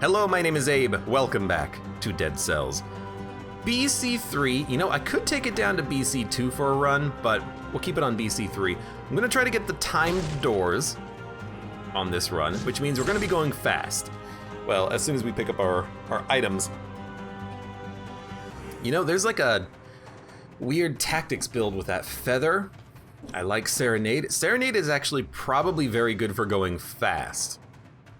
Hello, my name is Abe. Welcome back to Dead Cells. BC3, you know, I could take it down to BC2 for a run, but we'll keep it on BC3. I'm gonna try to get the timed doors on this run, which means we're gonna be going fast. Well, as soon as we pick up our items. You know, there's like a weird tactics build with that feather. I like Serenade. Serenade is actually probably very good for going fast.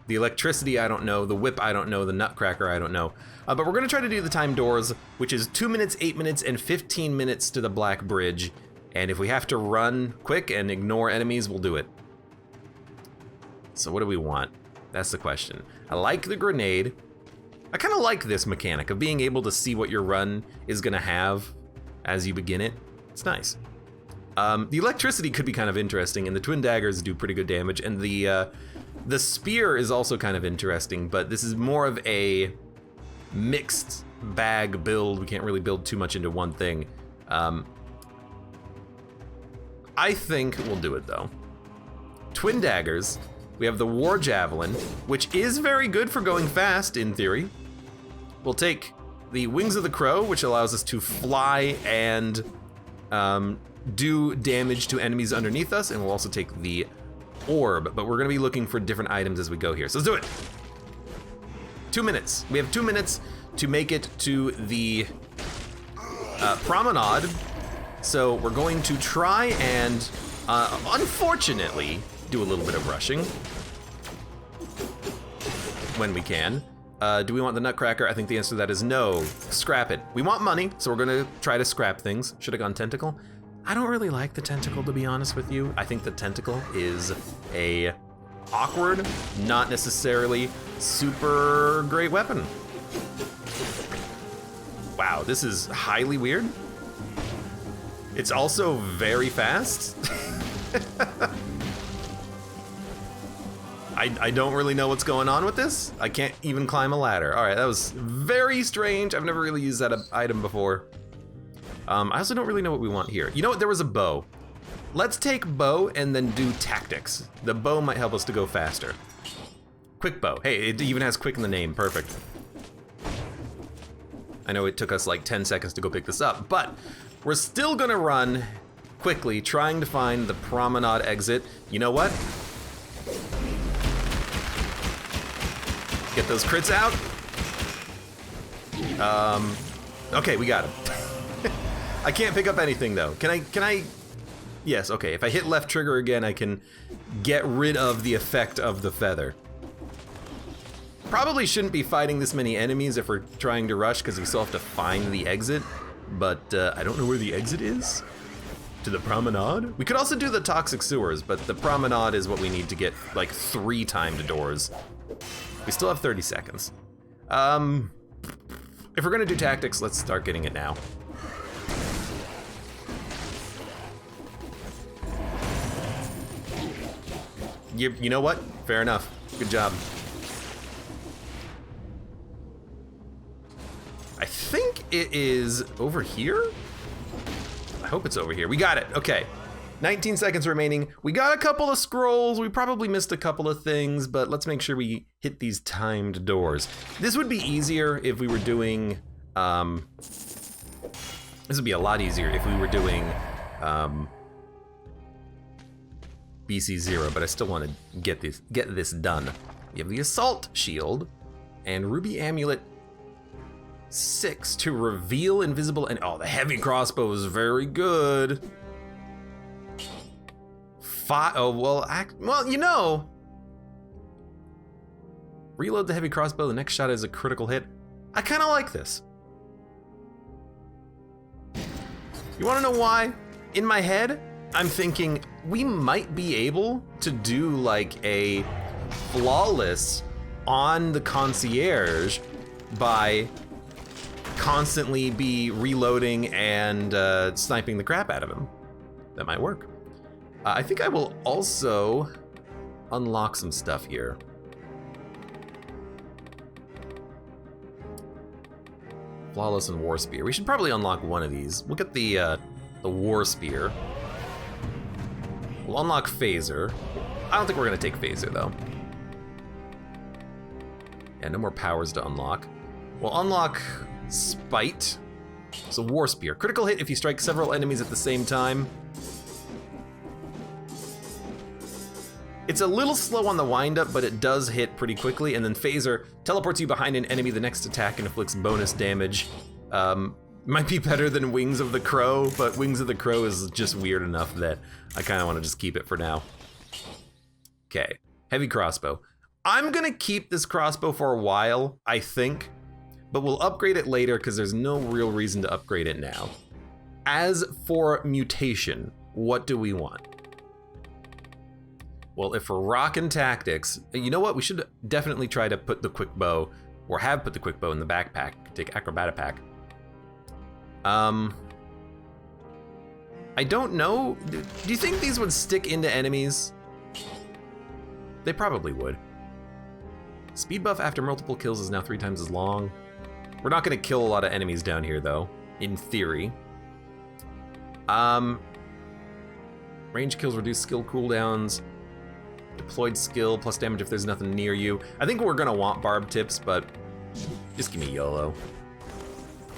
The electricity, I don't know. The whip, I don't know. The nutcracker, I don't know. But we're gonna try to do the time doors, which is 2 minutes, 8 minutes, and 15 minutes to the Black Bridge. And if we have to run quick and ignore enemies, we'll do it. So what do we want? That's the question. I like the grenade. I kind of like this mechanic of being able to see what your run is gonna have as you begin it. It's nice. The electricity could be kind of interesting, and the twin daggers do pretty good damage, and the spear is also kind of interesting, but this is more of a mixed bag build. We can't really build too much into one thing. I think we'll do it though. Twin daggers. We have the war javelin, which is very good for going fast in theory. We'll take the wings of the crow, which allows us to fly and do damage to enemies underneath us, and we'll also take the orb, but we're gonna be looking for different items as we go here. So let's do it. 2 minutes. We have 2 minutes to make it to the promenade. So we're going to try and, unfortunately, do a little bit of rushing when we can. Do we want the nutcracker? I think the answer to that is no. Scrap it. We want money, so we're gonna try to scrap things. Should have gone tentacle. I don't really like the tentacle, to be honest with you. I think the tentacle is a awkward, not necessarily super great weapon. Wow, this is highly weird. It's also very fast. I don't really know what's going on with this. I can't even climb a ladder. All right, that was very strange. I've never really used that item before. I also don't really know what we want here. You know what, there was a bow. Let's take bow and then do tactics. The bow might help us to go faster. Quick bow. Hey, it even has quick in the name, perfect. I know it took us like 10 seconds to go pick this up, but we're still gonna run quickly, trying to find the promenade exit. You know what? Get those crits out. Okay, we got him. I can't pick up anything though. Can I? Yes, okay, if I hit left trigger again, I can get rid of the effect of the feather. Probably shouldn't be fighting this many enemies if we're trying to rush, because we still have to find the exit, but I don't know where the exit is. To the promenade? We could also do the toxic sewers, but the promenade is what we need to get like 3 timed doors. We still have 30 seconds. If we're gonna do tactics, let's start getting it now. You know what? Fair enough. Good job. I think it is over here? I hope it's over here. We got it, okay. 19 seconds remaining. We got a couple of scrolls. We probably missed a couple of things, but let's make sure we hit these timed doors. This would be easier if we were doing, this would be a lot easier if we were doing, BC0, but I still want to get this done. We have the assault shield and ruby amulet 6 to reveal invisible, and oh, the heavy crossbow is very good. 5, oh, well, you know. Reload the heavy crossbow, the next shot is a critical hit. I kind of like this. You wanna know why? In my head, I'm thinking we might be able to do like a flawless on the concierge by constantly be reloading and sniping the crap out of him. That might work. I think I will also unlock some stuff here. Flawless and War Spear. We should probably unlock one of these. We'll get the War Spear. We'll unlock Phaser. I don't think we're gonna take Phaser though. Yeah, no more powers to unlock. We'll unlock Spite. So War Spear. Critical hit if you strike several enemies at the same time. It's a little slow on the windup, but it does hit pretty quickly. And then Phaser teleports you behind an enemy. The next attack and inflicts bonus damage. Might be better than Wings of the Crow, but Wings of the Crow is just weird enough that I kind of want to just keep it for now. Okay, heavy crossbow. I'm gonna keep this crossbow for a while, I think, but we'll upgrade it later because there's no real reason to upgrade it now. As for mutation, what do we want? Well, if we're rocking tactics, you know what? We should definitely try to put the quick bow, or have put the quick bow in the backpack. Take acrobatic pack. I don't know. Do you think these would stick into enemies? They probably would. Speed buff after multiple kills is now 3 times as long. We're not gonna kill a lot of enemies down here though, in theory. Range kills reduce skill cooldowns. Deployed skill plus damage if there's nothing near you. I think we're gonna want barb tips, but just give me YOLO.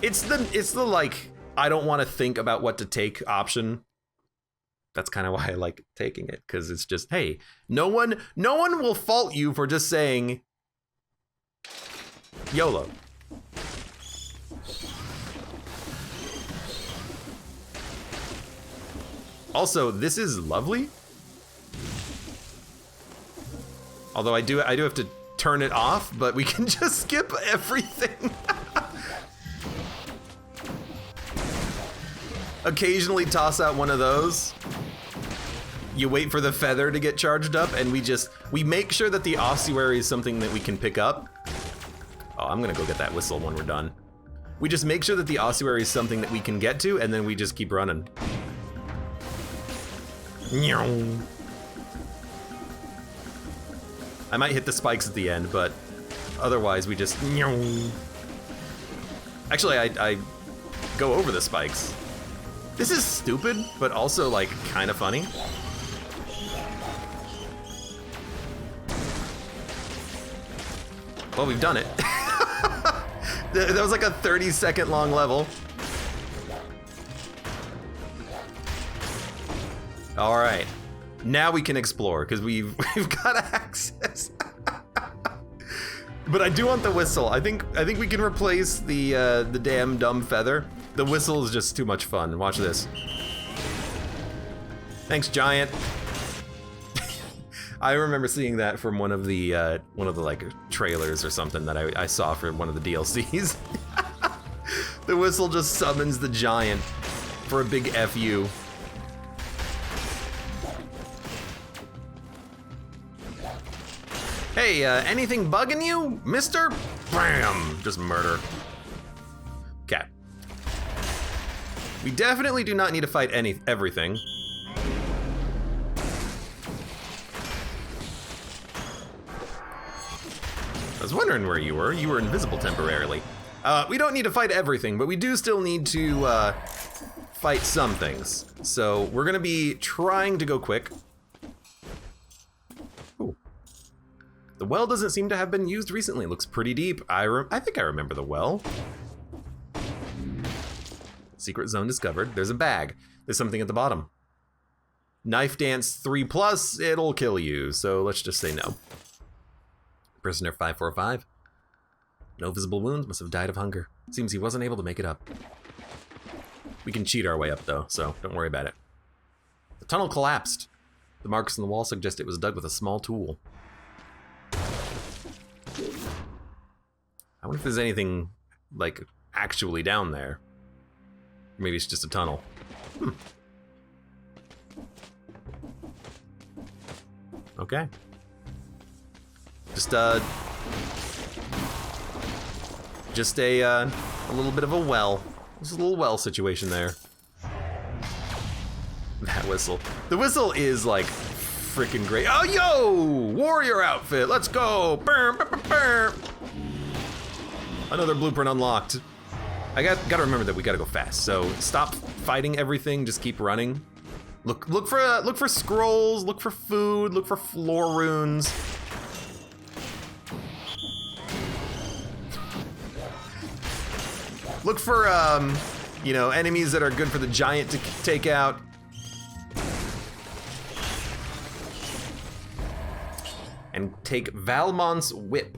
It's the like, I don't want to think about what to take option. That's kind of why I like taking it, because it's just, hey, no one will fault you for just saying YOLO. Also, this is lovely. Although I do have to turn it off, but we can just skip everything. Occasionally toss out one of those. You wait for the feather to get charged up, and we make sure that the ossuary is something that we can pick up. Oh, I'm gonna go get that whistle when we're done. We just make sure that the ossuary is something that we can get to, and then we just keep running. I might hit the spikes at the end, but otherwise we just... Actually, I go over the spikes. This is stupid, but also, like, kind of funny. Well, we've done it. That was like a 30-second long level. All right, now we can explore because we've got access. But I do want the whistle. I think we can replace the damn dumb feather. The whistle is just too much fun. Watch this. Thanks, giant. I remember seeing that from one of the like trailers or something that I saw for one of the DLCs. The whistle just summons the giant for a big FU. Hey, anything bugging you, mister? Bam! Just murder. Okay. We definitely do not need to fight everything. I was wondering where you were. You were invisible temporarily. We don't need to fight everything, but we do still need to fight some things. So we're gonna be trying to go quick. Ooh. The well doesn't seem to have been used recently. It looks pretty deep. I think I remember the well. Secret zone discovered. There's a bag. There's something at the bottom. Knife dance 3+, it'll kill you. So let's just say no. Prisoner 545. No visible wounds, must have died of hunger. Seems he wasn't able to make it up. We can cheat our way up though, so don't worry about it. The tunnel collapsed. The marks on the wall suggest it was dug with a small tool. I wonder if there's anything, like, actually down there. Maybe it's just a tunnel. Okay. Just a little bit of a well. Just a little well situation there. That whistle. The whistle is like freaking great. Oh, yo! Warrior outfit, let's go! Burr, burr, burr, burr. Another blueprint unlocked. I gotta remember that we gotta go fast. So stop fighting everything. Just keep running. Look for scrolls. Look for food. Look for floor runes. Look for, you know, enemies that are good for the giant to take out. And take Valmont's Whip.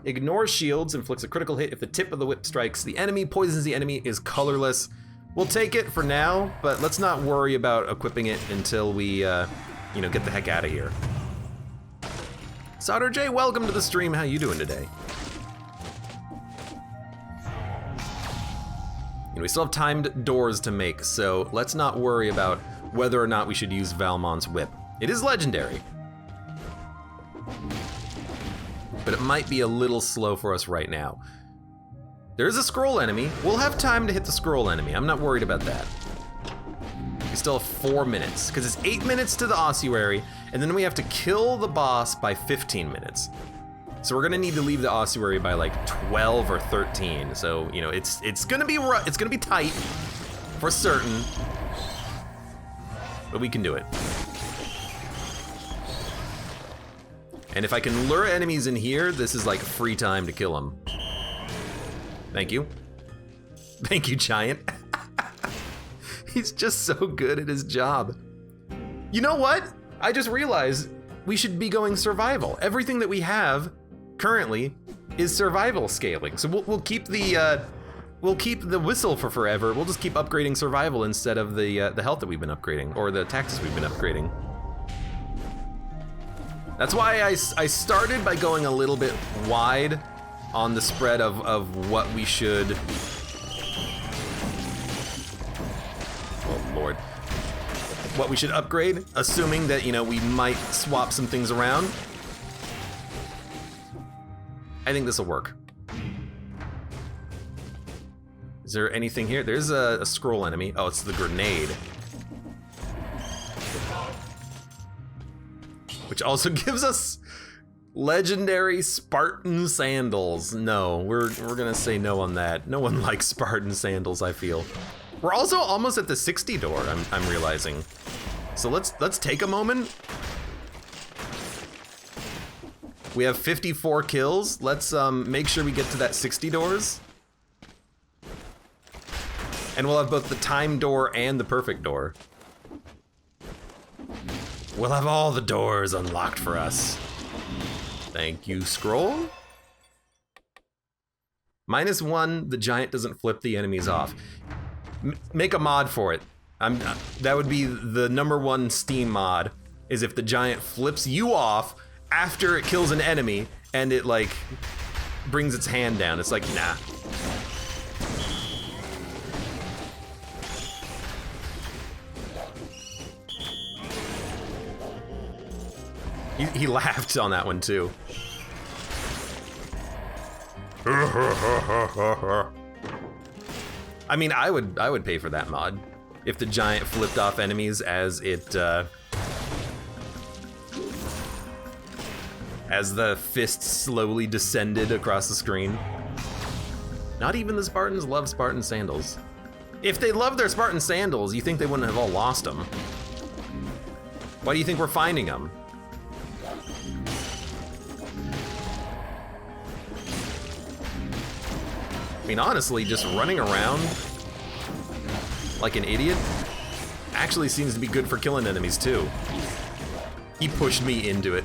Ignore shields, inflicts a critical hit if the tip of the whip strikes the enemy, poisons the enemy, is colorless. We'll take it for now, but let's not worry about equipping it until we, you know, get the heck out of here. Sauter J, welcome to the stream. How you doing today? You know, we still have timed doors to make, so let's not worry about whether or not we should use Valmont's Whip. It is legendary, but it might be a little slow for us right now. There's a scroll enemy. We'll have time to hit the scroll enemy. I'm not worried about that. We still have 4 minutes, because it's 8 minutes to the ossuary, and then we have to kill the boss by 15 minutes. So we're gonna need to leave the ossuary by like 12 or 13. So, you know, it's gonna be rough, it's gonna be tight, for certain, but we can do it. And if I can lure enemies in here, this is like free time to kill them. Thank you. Thank you, Giant. He's just so good at his job. You know what? I just realized we should be going survival. Everything that we have currently is survival scaling. So we'll keep the whistle for forever. We'll just keep upgrading survival instead of the health that we've been upgrading, or the tactics we've been upgrading. That's why I started by going a little bit wide on the spread of what we should. Oh Lord. What we should upgrade, assuming that, you know, we might swap some things around. I think this will work. Is there anything here? There's a scroll enemy. Oh, it's the grenade. Which also gives us legendary Spartan sandals. No, we're gonna say no on that. No one likes Spartan sandals, I feel. We're also almost at the 60 door, I'm realizing. So let's take a moment. We have 54 kills. Let's make sure we get to that 60 doors. And we'll have both the time door and the perfect door. We'll have all the doors unlocked for us. Thank you, scroll. -1, the giant doesn't flip the enemies off. Make a mod for it. That would be the #1 Steam mod, is if the giant flips you off after it kills an enemy and it like brings its hand down. It's like, nah. He laughed on that one too. I mean, I would pay for that mod if the giant flipped off enemies as it as the fist slowly descended across the screen. Not even the Spartans love Spartan sandals. If they love their Spartan sandals, you think they wouldn't have all lost them. Why do you think we're finding them? I mean, honestly, just running around like an idiot actually seems to be good for killing enemies too. He pushed me into it.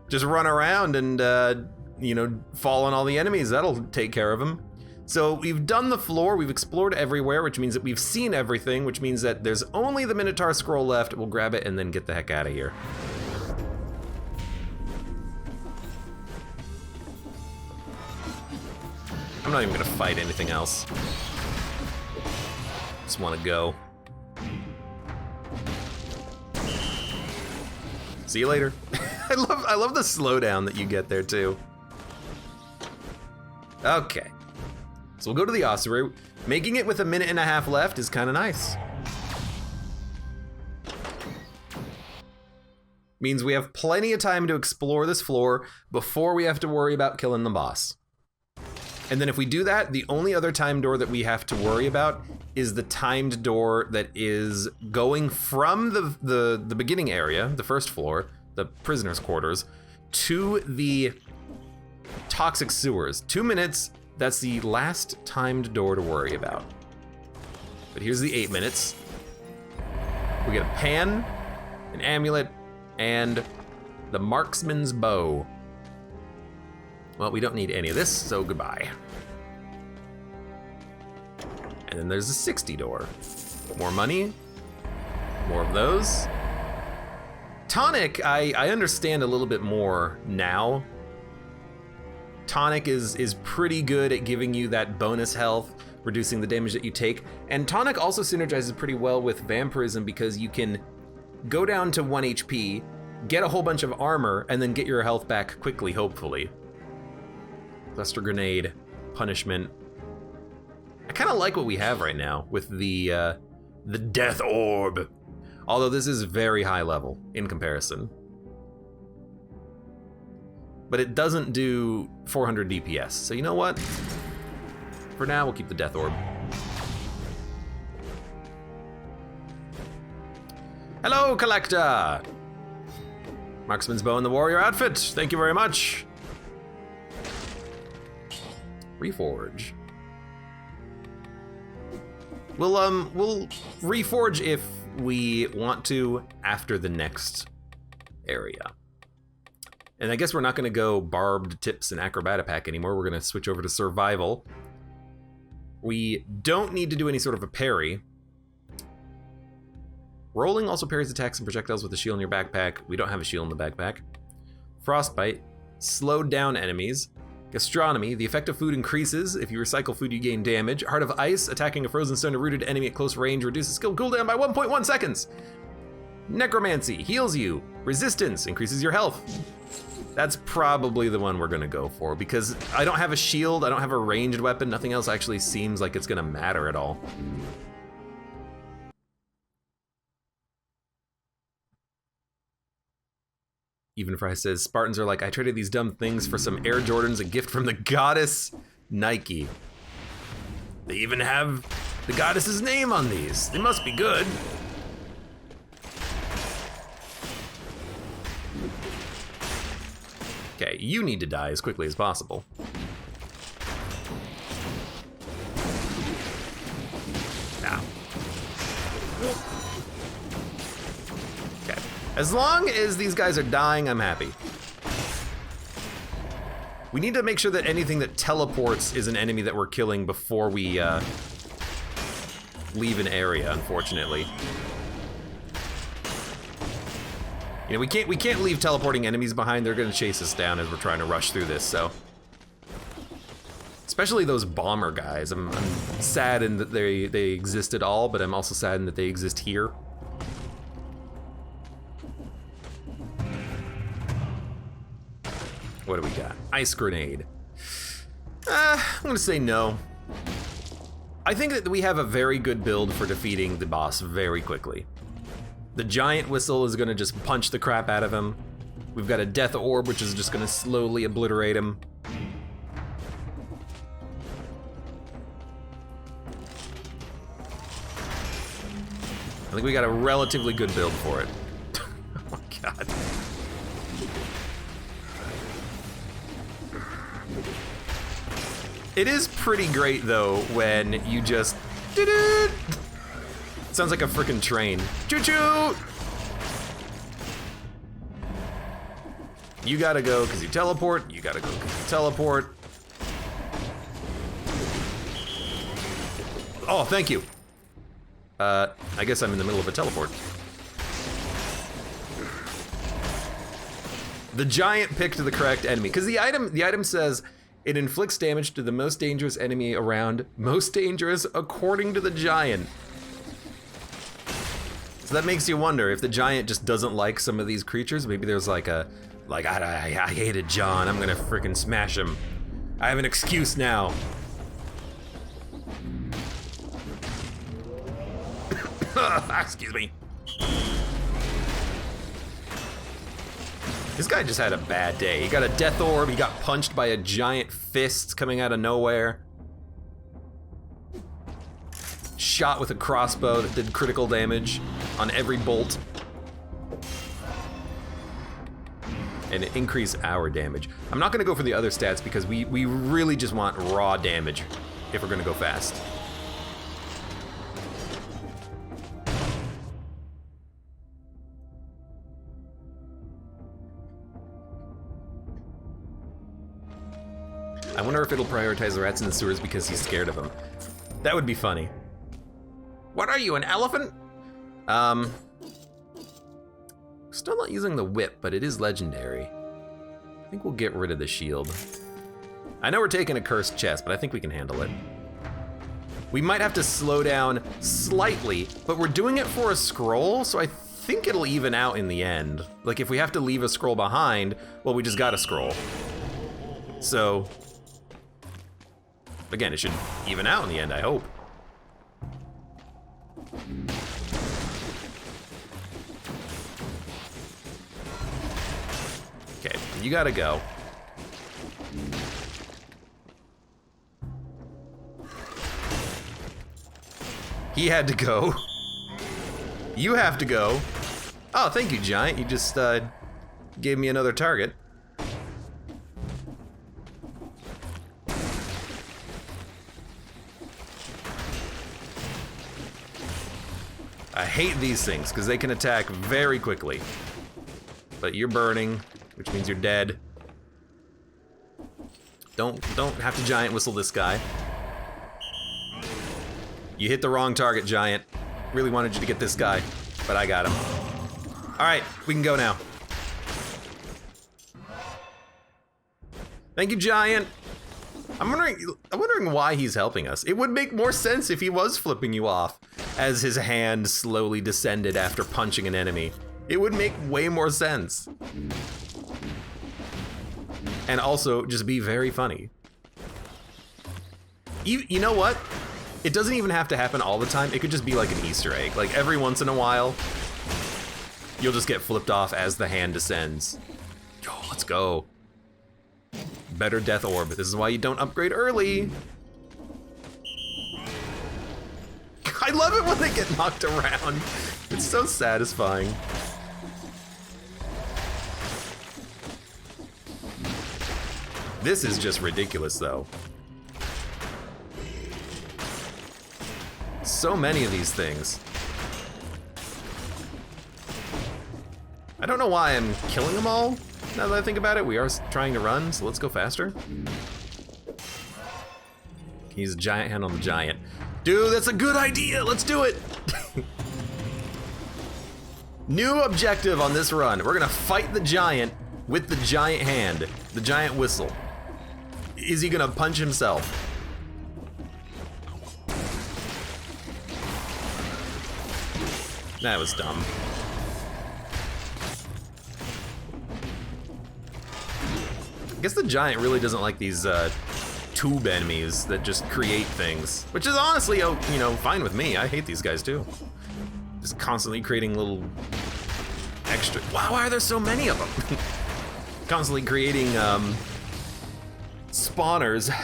Just run around and, you know, fall on all the enemies. That'll take care of them. So we've done the floor, we've explored everywhere, which means that we've seen everything, which means that there's only the Minotaur scroll left. We'll grab it and then get the heck out of here. I'm not even gonna fight anything else. Just wanna go. See you later. I love the slowdown that you get there too. Okay. So we'll go to the ossuary. Making it with 1.5 minutes left is kinda nice. Means we have plenty of time to explore this floor before we have to worry about killing the boss. And then if we do that, the only other time door that we have to worry about is the timed door that is going from the beginning area, the first floor, the prisoner's quarters, to the Toxic sewers. 2 minutes. That's the last timed door to worry about. But here's the 8 minutes. We get a pan, an amulet, and the marksman's bow. Well, we don't need any of this, so goodbye. And then there's the 60 door. More money, more of those. Tonic, I understand a little bit more now. Tonic is pretty good at giving you that bonus health, reducing the damage that you take. And Tonic also synergizes pretty well with Vampirism because you can go down to 1 HP, get a whole bunch of armor, and then get your health back quickly, hopefully. Cluster Grenade, Punishment. I kind of like what we have right now with the Death Orb. Although this is very high level in comparison. But it doesn't do 400 DPS, so you know what? For now, we'll keep the Death Orb. Hello, Collector! Marksman's Bow and the Warrior outfit, thank you very much. Reforge. We'll reforge if we want to after the next area. And I guess we're not gonna go barbed tips and acrobata pack anymore. We're gonna switch over to survival. We don't need to do any sort of a parry. Rolling also parries attacks and projectiles with a shield in your backpack. We don't have a shield in the backpack. Frostbite, slowed down enemies. Gastronomy, the effect of food increases. If you recycle food, you gain damage. Heart of Ice, attacking a frozen stone or rooted enemy at close range reduces skill cooldown by 1.1 seconds. Necromancy, heals you. Resistance, increases your health. That's probably the one we're gonna go for because I don't have a shield, I don't have a ranged weapon, nothing else actually seems like it's gonna matter at all. Even Fry says, Spartans are like, I traded these dumb things for some Air Jordans, a gift from the goddess Nike. They even have the goddess's name on these. They must be good. Okay, you need to die as quickly as possible. Now. Okay. As long as these guys are dying, I'm happy. We need to make sure that anything that teleports is an enemy that we're killing before we leave an area, unfortunately. You know, we can't leave teleporting enemies behind. They're gonna chase us down as we're trying to rush through this, so. Especially those bomber guys. I'm saddened that they exist at all, but I'm also saddened that they exist here. What do we got? Ice grenade. I'm gonna say no. I think that we have a very good build for defeating the boss very quickly. The giant whistle is gonna just punch the crap out of him. We've got a death orb, which is just gonna slowly obliterate him. I think we got a relatively good build for it. Oh my god. It is pretty great though when you just sounds like a freaking train. Choo-choo! You gotta go because you teleport. You gotta go because you teleport. Oh, thank you. I guess I'm in the middle of a teleport. The giant picked the correct enemy because the item says it inflicts damage to the most dangerous enemy around. Most dangerous according to the giant. So that makes you wonder if the giant just doesn't like some of these creatures. Maybe there's like I hated John. I'm gonna freaking smash him. I have an excuse now. Excuse me. This guy just had a bad day. He got a death orb. He got punched by a giant fist coming out of nowhere. Shot with a crossbow that did critical damage on every bolt. and increase our damage. I'm not gonna go for the other stats because we really just want raw damage if we're gonna go fast. I wonder if it'll prioritize the rats in the sewers because he's scared of them. That would be funny. What are you, an elephant? Still not using the whip, but it is legendary. I think we'll get rid of the shield. I know we're taking a cursed chest, but I think we can handle it. We might have to slow down slightly, but we're doing it for a scroll, so I think it'll even out in the end. Like if we have to leave a scroll behind, well, we just got a scroll. So, again, it should even out in the end, I hope. Okay, you gotta go. He had to go. You have to go. Oh, thank you, Giant. You just gave me another target. I hate these things because they can attack very quickly. But you're burning, which means you're dead. Don't have to giant whistle this guy. You hit the wrong target, Giant. Really wanted you to get this guy, but I got him. All right, we can go now. Thank you, Giant. I'm wondering why he's helping us. It would make more sense if he was flipping you off as his hand slowly descended after punching an enemy. It would make way more sense. And also just be very funny. You know what? It doesn't even have to happen all the time. It could just be like an Easter egg. Like every once in a while, you'll just get flipped off as the hand descends. Yo, let's go. Better death orb. This is why you don't upgrade early. I love it when they get knocked around. It's so satisfying. This is just ridiculous, though. So many of these things. I don't know why I'm killing them all. Now that I think about it, we are trying to run, so let's go faster. Can use a giant hand on the giant. Dude, that's a good idea. Let's do it. New objective on this run. We're gonna fight the giant with the giant hand, the giant whistle. Is he gonna punch himself? That was dumb. I guess the giant really doesn't like these tube enemies that just create things, which is honestly, you know, fine with me. I hate these guys too. Just constantly creating little extra. Wow, why are there so many of them? Constantly creating spawners.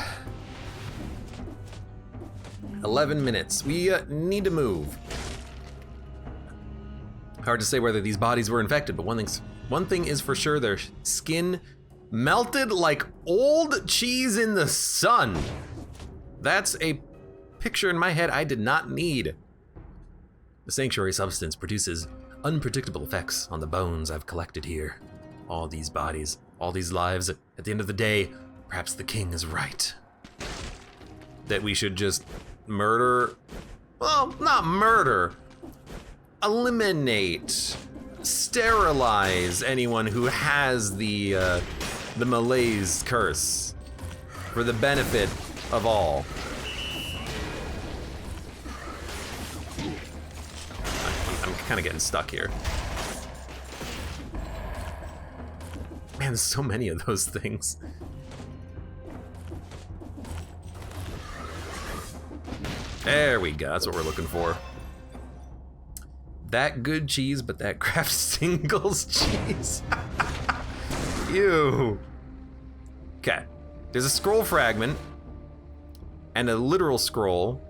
11 minutes. We need to move. Hard to say whether these bodies were infected, but one thing is for sure: their skin melted like old cheese in the sun. That's a picture in my head I did not need. The sanctuary substance produces unpredictable effects on the bones I've collected here. All these bodies, all these lives. At the end of the day, perhaps the king is right. That we should just murder, well, not murder, eliminate, sterilize anyone who has the malaise curse for the benefit of all. I'm kind of getting stuck here. Man, there's so many of those things. There we go, that's what we're looking for. That good cheese, but that Kraft Singles cheese. Ew. Okay, there's a scroll fragment and a literal scroll.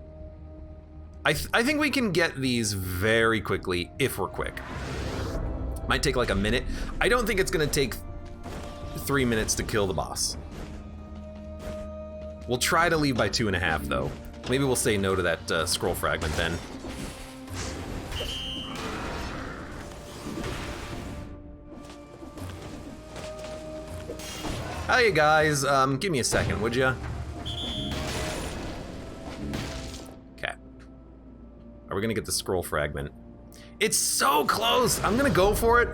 I think we can get these very quickly if we're quick. Might take like a minute. I don't think it's gonna take 3 minutes to kill the boss. We'll try to leave by 2.5 though. Maybe we'll say no to that scroll fragment then. Hey guys, give me a second, would ya? Okay. Are we gonna get the scroll fragment? It's so close! I'm gonna go for it.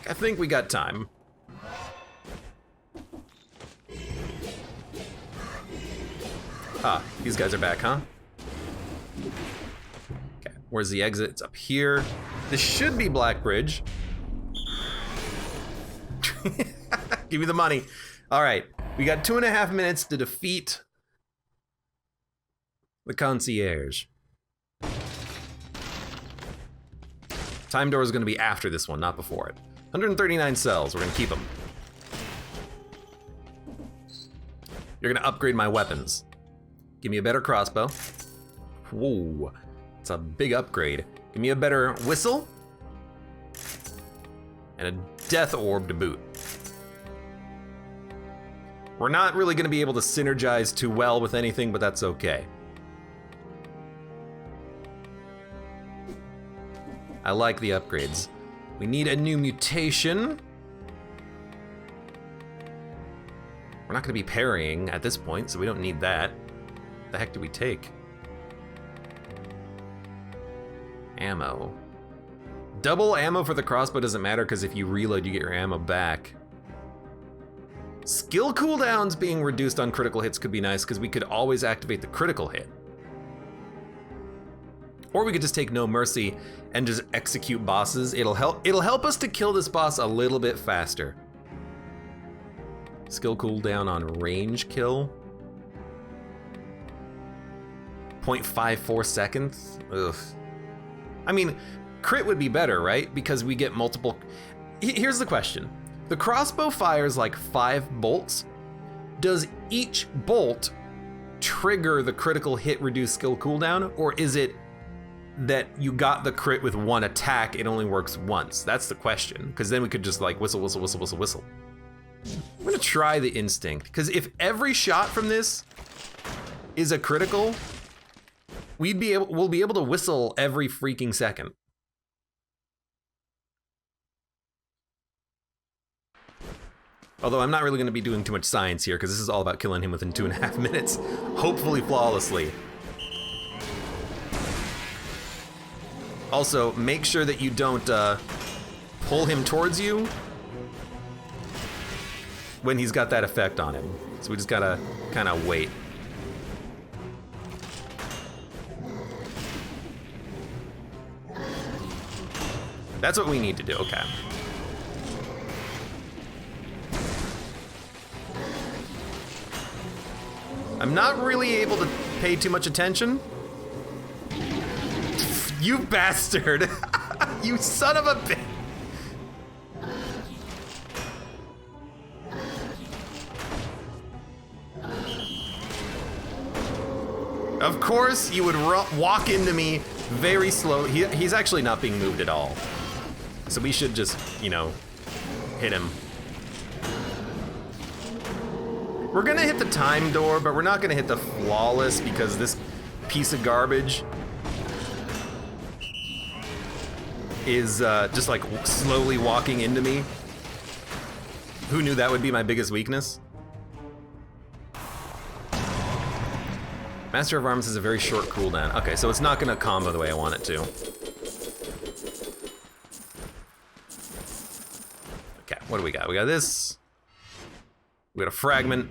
I think we got time. Ah, these guys are back, huh? Okay, where's the exit? It's up here. This should be Black Bridge. Give me the money. All right, we got 2.5 minutes to defeat the concierge. Time door is gonna be after this one, not before it. 139 cells, we're gonna keep them. You're gonna upgrade my weapons. Give me a better crossbow. Whoa, it's a big upgrade. Give me a better whistle. And a death orb to boot. We're not really gonna be able to synergize too well with anything, but that's okay. I like the upgrades. We need a new mutation. We're not gonna be parrying at this point, so we don't need that. What the heck do we take? Ammo. Double ammo for the crossbow doesn't matter because if you reload, you get your ammo back. Skill cooldowns being reduced on critical hits could be nice because we could always activate the critical hit. Or we could just take no mercy and just execute bosses. It'll help us to kill this boss a little bit faster. Skill cooldown on range kill. 0.54 seconds. Ugh. I mean, crit would be better, right? Because we get multiple. Here's the question. The crossbow fires like 5 bolts. Does each bolt trigger the critical hit reduced skill cooldown? Or is it that you got the crit with 1 attack, it only works once? That's the question, because then we could just like whistle, whistle, whistle, whistle, whistle. I'm gonna try the instinct, because if every shot from this is a critical, we'll be able to whistle every freaking second. Although I'm not really gonna be doing too much science here, because this is all about killing him within 2.5 minutes, hopefully flawlessly. Also, make sure that you don't pull him towards you when he's got that effect on him. So we just gotta kind of wait. That's what we need to do, okay. I'm not really able to pay too much attention. You bastard! You son of a bitch! Of course, you would walk into me very slow. He's actually not being moved at all. So we should just, you know, hit him. We're gonna hit the time door, but we're not gonna hit the flawless because this piece of garbage is just like slowly walking into me. Who knew that would be my biggest weakness? Master of Arms has a very short cooldown. Okay, so it's not gonna combo the way I want it to. Okay, what do we got? We got this. We got a fragment.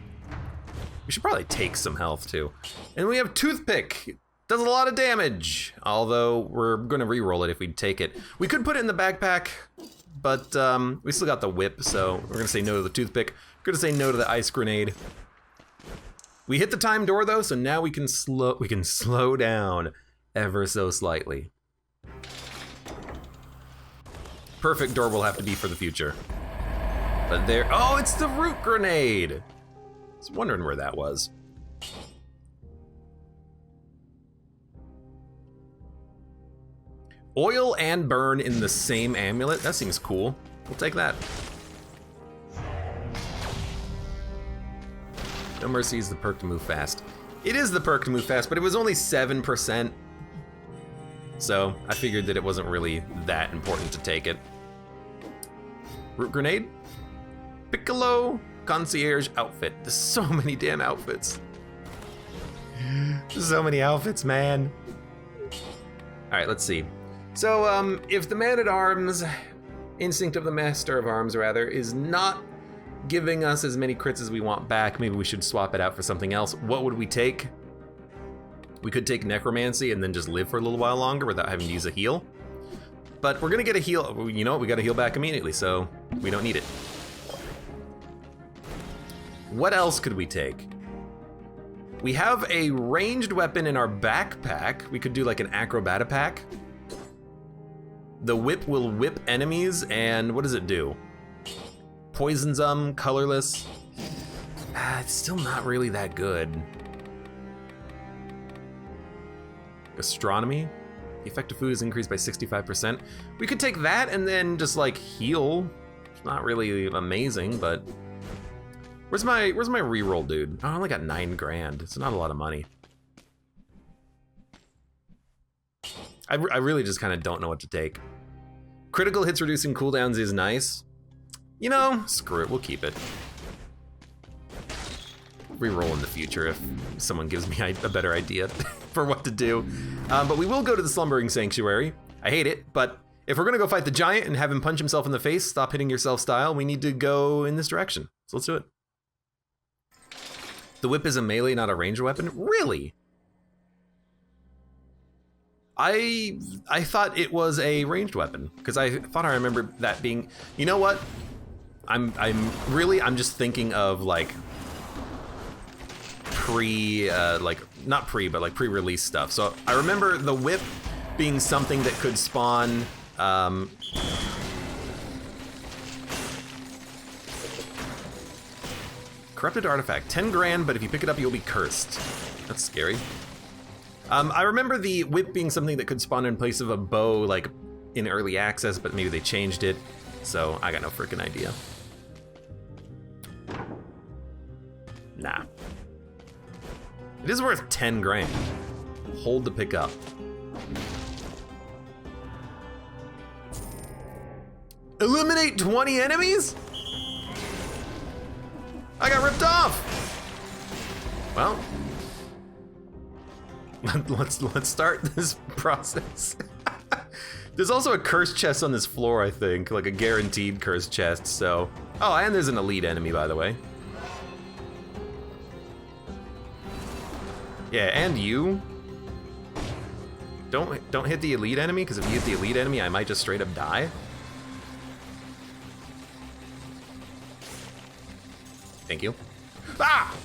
We should probably take some health too. And we have Toothpick. Does a lot of damage, although we're gonna re-roll it if we take it. We could put it in the backpack, but we still got the whip, so we're gonna say no to the toothpick. We're gonna say no to the ice grenade. We hit the time door though, so now we can slow down ever so slightly. Perfect door will have to be for the future. But there, oh, it's the root grenade. I was wondering where that was. Oil and burn in the same amulet? That seems cool. We'll take that. No Mercy is the perk to move fast. It is the perk to move fast, but it was only 7%. So I figured that it wasn't really that important to take it. Root Grenade? Piccolo Concierge outfit. There's so many damn outfits. There's so many outfits, man. All right, let's see. So if the Man-at-Arms, Instinct of the Master of Arms rather, is not giving us as many crits as we want back, maybe we should swap it out for something else. What would we take? We could take Necromancy and then just live for a little while longer without having to use a heal. But we're gonna get a heal. You know what? We gotta heal back immediately, so we don't need it. What else could we take? We have a ranged weapon in our backpack. We could do like an acrobata pack. The whip will whip enemies, and what does it do? Poisons them, colorless. It's still not really that good. Gastronomy. The effect of food is increased by 65%. We could take that and then just like heal. It's not really amazing, but where's my reroll, dude? Oh, I only got 9 grand. It's not a lot of money. I really just kind of don't know what to take. Critical hits reducing cooldowns is nice. You know, screw it, we'll keep it. Reroll in the future if someone gives me a better idea for what to do. But we will go to the Slumbering Sanctuary. I hate it, but if we're gonna go fight the giant and have him punch himself in the face, stop hitting yourself style, we need to go in this direction. So let's do it. The whip is a melee, not a ranged weapon? Really? I thought it was a ranged weapon, because I thought I remembered that being, you know what? I'm just thinking of like not pre-release stuff. So I remember the whip being something that could spawn corrupted artifact, 10 grand, but if you pick it up, you'll be cursed. That's scary. I remember the whip being something that could spawn in place of a bow, like in early access, but maybe they changed it. So I got no freaking idea. Nah. It is worth 10 grand. Hold to pick up. Eliminate 20 enemies? I got ripped off. Well, let's start this process. There's also a cursed chest on this floor, I think, like a guaranteed cursed chest. So, oh, and there's an elite enemy, by the way. Yeah, and you. Don't hit the elite enemy, because if you hit the elite enemy, I might just straight up die. Thank you. Ah!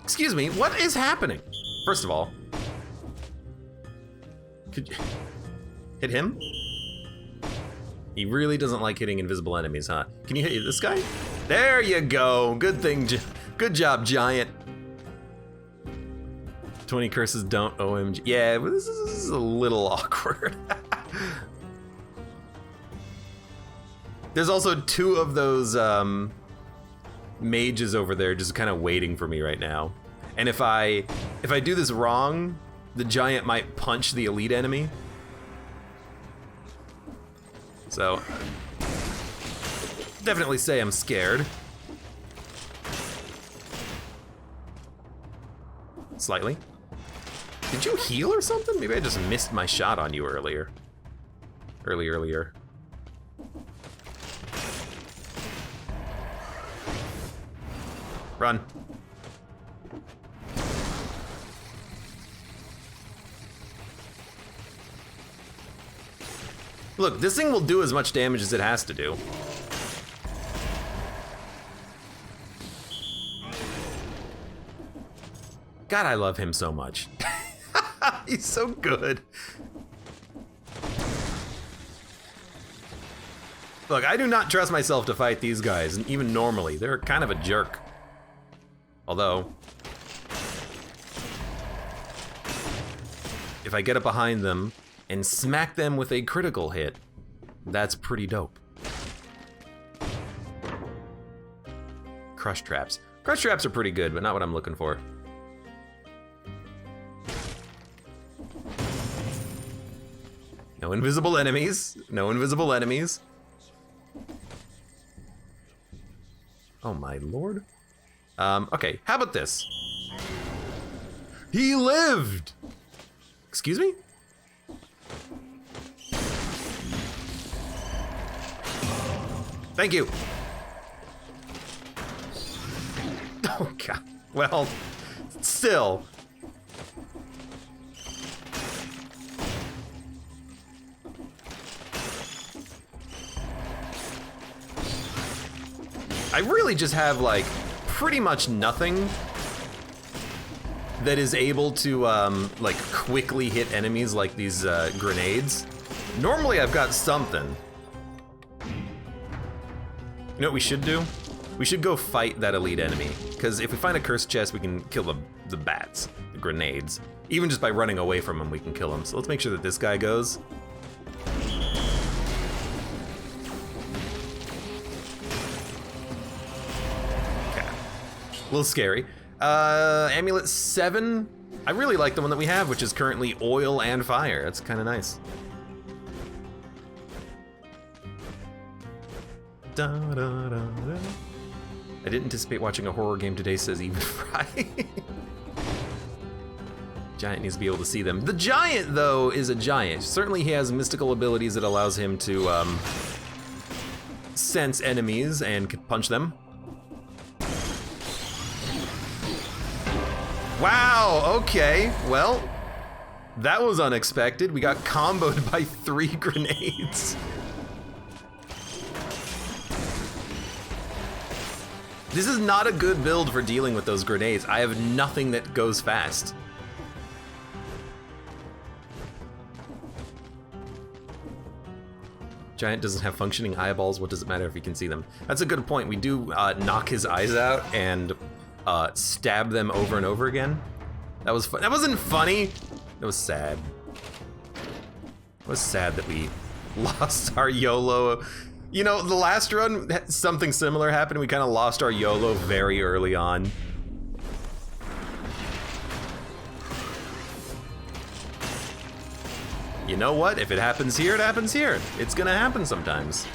Excuse me, what is happening? First of all, could you hit him? He really doesn't like hitting invisible enemies, huh? Can you hit this guy? There you go. Good thing. Good job, giant. 20 curses don't OMG. Yeah, but this is a little awkward. There's also 2 of those mages over there just kind of waiting for me right now. And if I do this wrong, the giant might punch the elite enemy. So, definitely say I'm scared. Slightly. Did you heal or something? Maybe I just missed my shot on you earlier. Earlier. Run. Look, this thing will do as much damage as it has to do. God, I love him so much. He's so good. Look, I do not trust myself to fight these guys, and even normally, they're kind of a jerk. Although, if I get up behind them and smack them with a critical hit, that's pretty dope. Crush traps. Crush traps are pretty good, but not what I'm looking for. No invisible enemies. No invisible enemies. Oh my lord. Okay, how about this? He lived! Excuse me? Thank you. Oh god. Well, still. I really just have like pretty much nothing that is able to like quickly hit enemies like these grenades. Normally I've got something. You know what we should do? We should go fight that elite enemy, because if we find a cursed chest, we can kill the bats, the grenades. Even just by running away from them, we can kill them. So let's make sure that this guy goes. Okay. A little scary. Amulet 7. I really like the one that we have, which is currently oil and fire. That's kind of nice. Da, da, da, da. I didn't anticipate watching a horror game today, says Even Fry. Giant needs to be able to see them. The giant, though, is a giant. Certainly he has mystical abilities that allows him to sense enemies and punch them. Wow, okay. Well, that was unexpected. We got comboed by 3 grenades. This is not a good build for dealing with those grenades. I have nothing that goes fast. Giant doesn't have functioning eyeballs. What does it matter if he can see them? That's a good point. We do knock his eyes out and stab them over and over again. That was fun. That wasn't funny. It was sad. It was sad that we lost our YOLO. You know, the last run, something similar happened. We kind of lost our YOLO very early on. You know what? If it happens here, it happens here. It's gonna happen sometimes.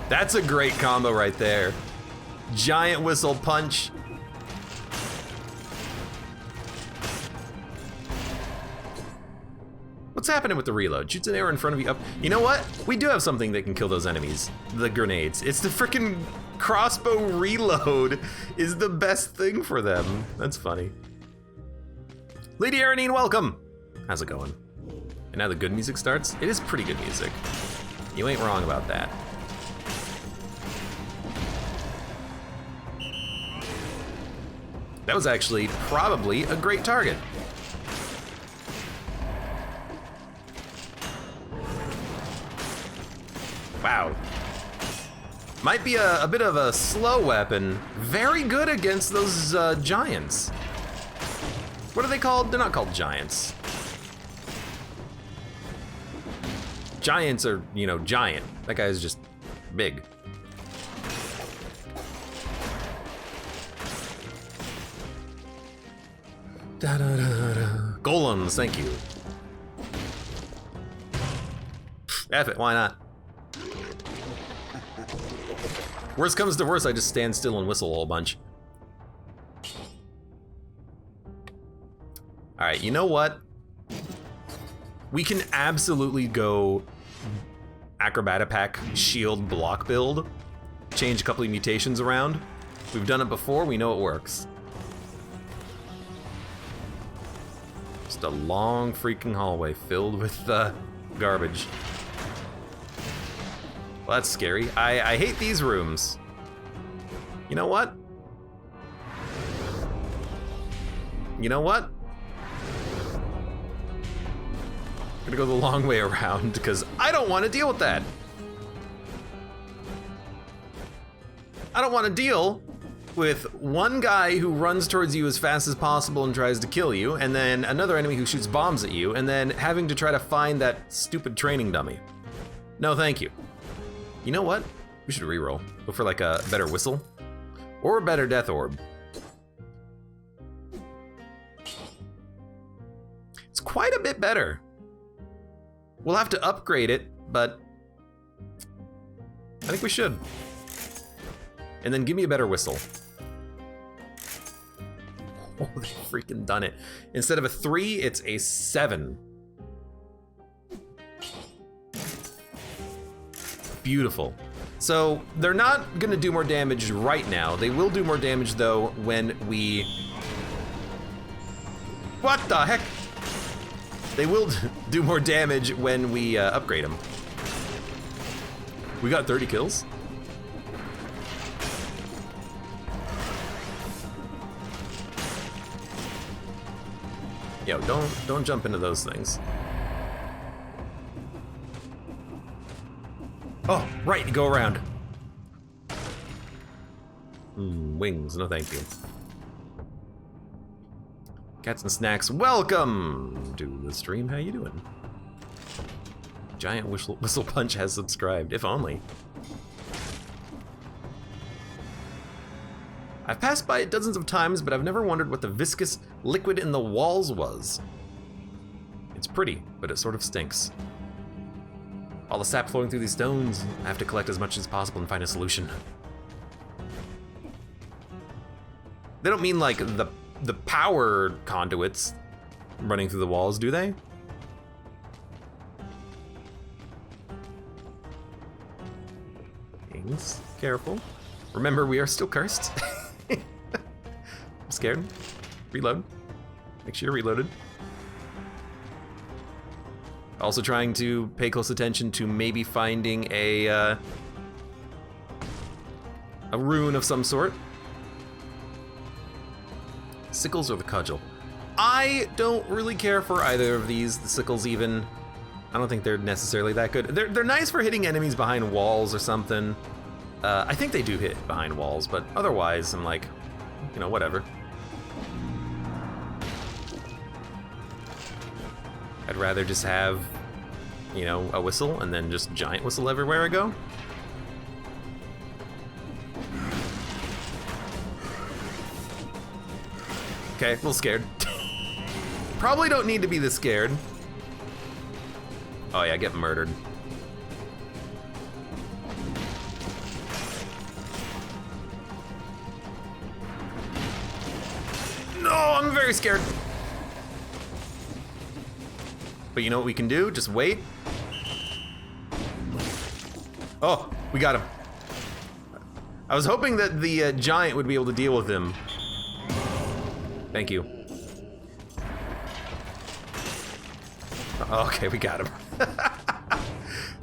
That's a great combo right there. Giant whistle punch. What's happening with the reload? Shoots an arrow in front of you up. You know what? We do have something that can kill those enemies. The grenades. It's the frickin' crossbow reload is the best thing for them. That's funny. Lady Aranine, welcome. How's it going? And now the good music starts. It is pretty good music. You ain't wrong about that. That was actually probably a great target. Wow. Might be a bit of a slow weapon. Very good against those giants. What are they called? They're not called giants. Giants are, you know, giant. That guy's just big. Da, da, da, da. Golems, thank you. F it, why not? Worst comes to worst, I just stand still and whistle a whole bunch. All right, you know what? We can absolutely go Acrobatapack shield block build. Change a couple of mutations around. We've done it before, we know it works. Just a long freaking hallway filled with garbage. Well, that's scary. I hate these rooms. You know what? You know what? I'm gonna go the long way around because I don't want to deal with that. I don't want to deal with one guy who runs towards you as fast as possible and tries to kill you, and then another enemy who shoots bombs at you, and then having to try to find that stupid training dummy. No, thank you. You know what? We should reroll. Go for like a better whistle or a better death orb. It's quite a bit better. We'll have to upgrade it, but I think we should. And then give me a better whistle. Oh, they freaking done it. Instead of a 3, it's a 7. Beautiful. So they're not gonna do more damage right now. They will do more damage though when we... What the heck? They will do more damage when we upgrade them. We got 30 kills? Yo, don't jump into those things. Oh, right, go around. Wings, no thank you. Cats and Snacks, welcome to the stream, how you doing? Giant Whistle Punch has subscribed, if only. I've passed by it dozens of times, but I've never wondered what the viscous liquid in the walls was. It's pretty, but it sort of stinks. All the sap flowing through these stones, I have to collect as much as possible and find a solution. They don't mean like the power conduits running through the walls, do they? Things, careful. Remember, we are still cursed. I'm scared. Reload. Make sure you're reloaded. Also trying to pay close attention to maybe finding a rune of some sort. Sickles or the cudgel? I don't really care for either of these. The sickles even, I don't think they're necessarily that good. They're nice for hitting enemies behind walls or something. I think they do hit behind walls, but otherwise I'm like, you know, whatever. I'd rather just have, you know, a whistle and then just giant whistle everywhere I go. Okay, a little scared. Probably don't need to be this scared. Oh yeah, get murdered. No, I'm very scared. But you know what we can do? Just wait. Oh, we got him. I was hoping that the giant would be able to deal with him. Thank you. Okay, we got him. I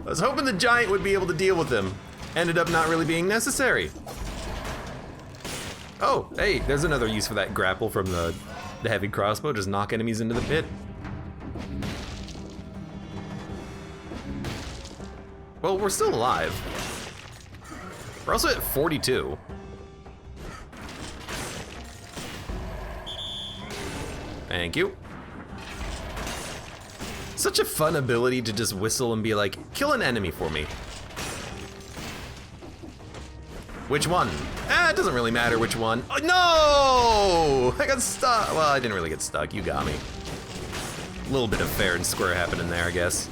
was hoping the giant would be able to deal with him. Ended up not really being necessary. Oh, hey, there's another use for that grapple from the heavy crossbow. Just knock enemies into the pit. Well, we're still alive. We're also at 42. Thank you. Such a fun ability to just whistle and be like, kill an enemy for me. Which one? It doesn't really matter which one. Oh, no! I got stuck. Well, I didn't really get stuck. You got me. A little bit of fair and square happening there, I guess.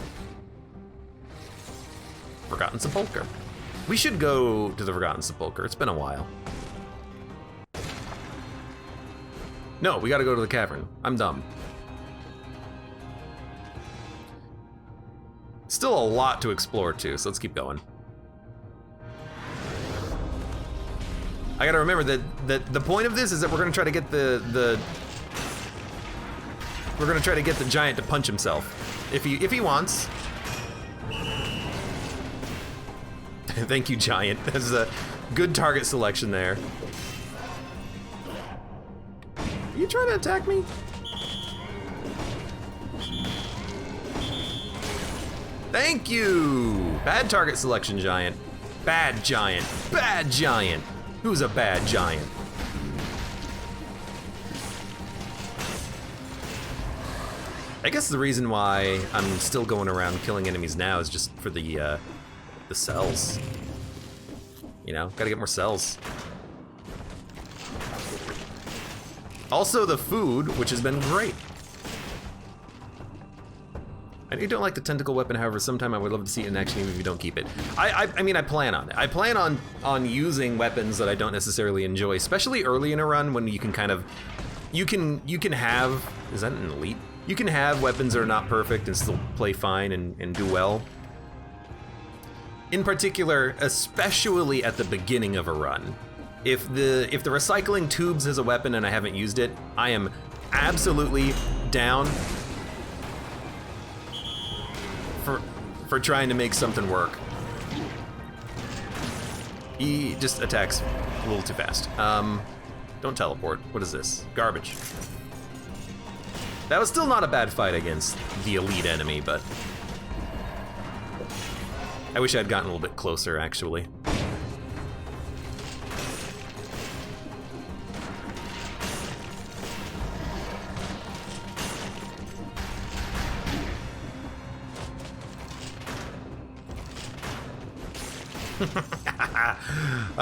Forgotten Sepulcher. We should go to the Forgotten Sepulcher. It's been a while. No, we gotta go to the cavern. I'm dumb. Still a lot to explore too, so let's keep going. I gotta remember that the point of this is that we're gonna try to get the giant to punch himself. If he wants. Thank you, giant. That's a good target selection there. Are you trying to attack me? Thank you! Bad target selection, giant. Bad giant. Bad giant. Who's a bad giant? I guess the reason why I'm still going around killing enemies now is just for the cells. You know, gotta get more cells. Also the food, which has been great. I know you don't like the tentacle weapon, however, sometime I would love to see it in action even if you don't keep it. I mean, I plan on it. I plan on using weapons that I don't necessarily enjoy, especially early in a run when you can kind of, you can have, is that an elite? You can have weapons that are not perfect and still play fine and do well. In particular, especially at the beginning of a run. If the recycling tubes is a weapon and I haven't used it, I am absolutely down for trying to make something work. He just attacks a little too fast. Don't teleport. What is this? Garbage. That was still not a bad fight against the elite enemy, but I wish I'd gotten a little bit closer, actually.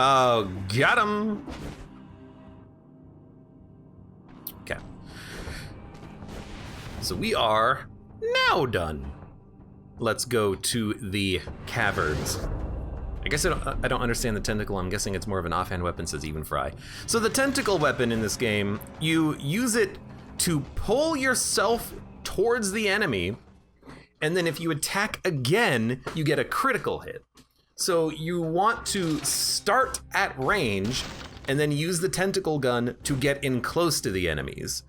Oh, got him! Okay. So we are now done. Let's go to the caverns. I guess I don't understand the tentacle. I'm guessing it's more of an offhand weapon, says Even Fry. So the tentacle weapon in this game, you use it to pull yourself towards the enemy, and then if you attack again, you get a critical hit. So you want to start at range and then use the tentacle gun to get in close to the enemies.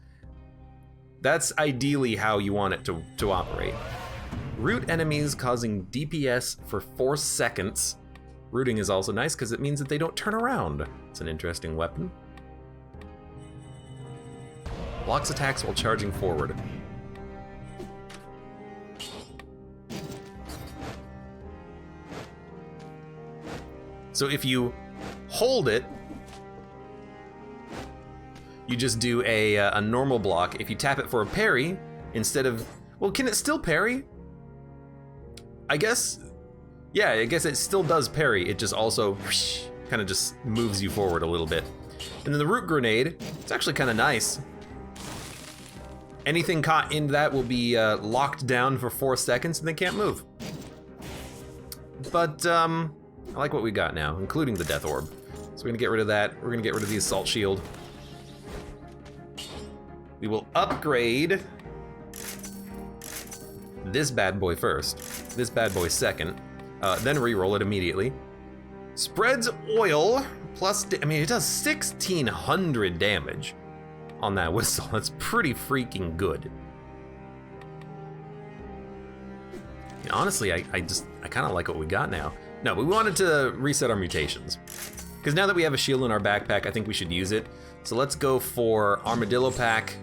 That's ideally how you want it to operate. Root enemies causing DPS for 4 seconds. Rooting is also nice because it means that they don't turn around. It's an interesting weapon. Blocks attacks while charging forward. So if you hold it, you just do a normal block. If you tap it for a parry, instead of, well, can it still parry? I guess, yeah, I guess it still does parry. It just also kind of just moves you forward a little bit. And then the root grenade, it's actually kind of nice. Anything caught in that will be locked down for 4 seconds and they can't move. But, I like what we got now, including the death orb. So we're gonna get rid of that. We're gonna get rid of the assault shield. We will upgrade this bad boy first, this bad boy second, then re-roll it immediately. Spreads oil plus, I mean, it does 1,600 damage on that whistle. That's pretty freaking good. And honestly, I kind of like what we got now. No, but we wanted to reset our mutations. Because now that we have a shield in our backpack, I think we should use it. So let's go for Armadillo Pack.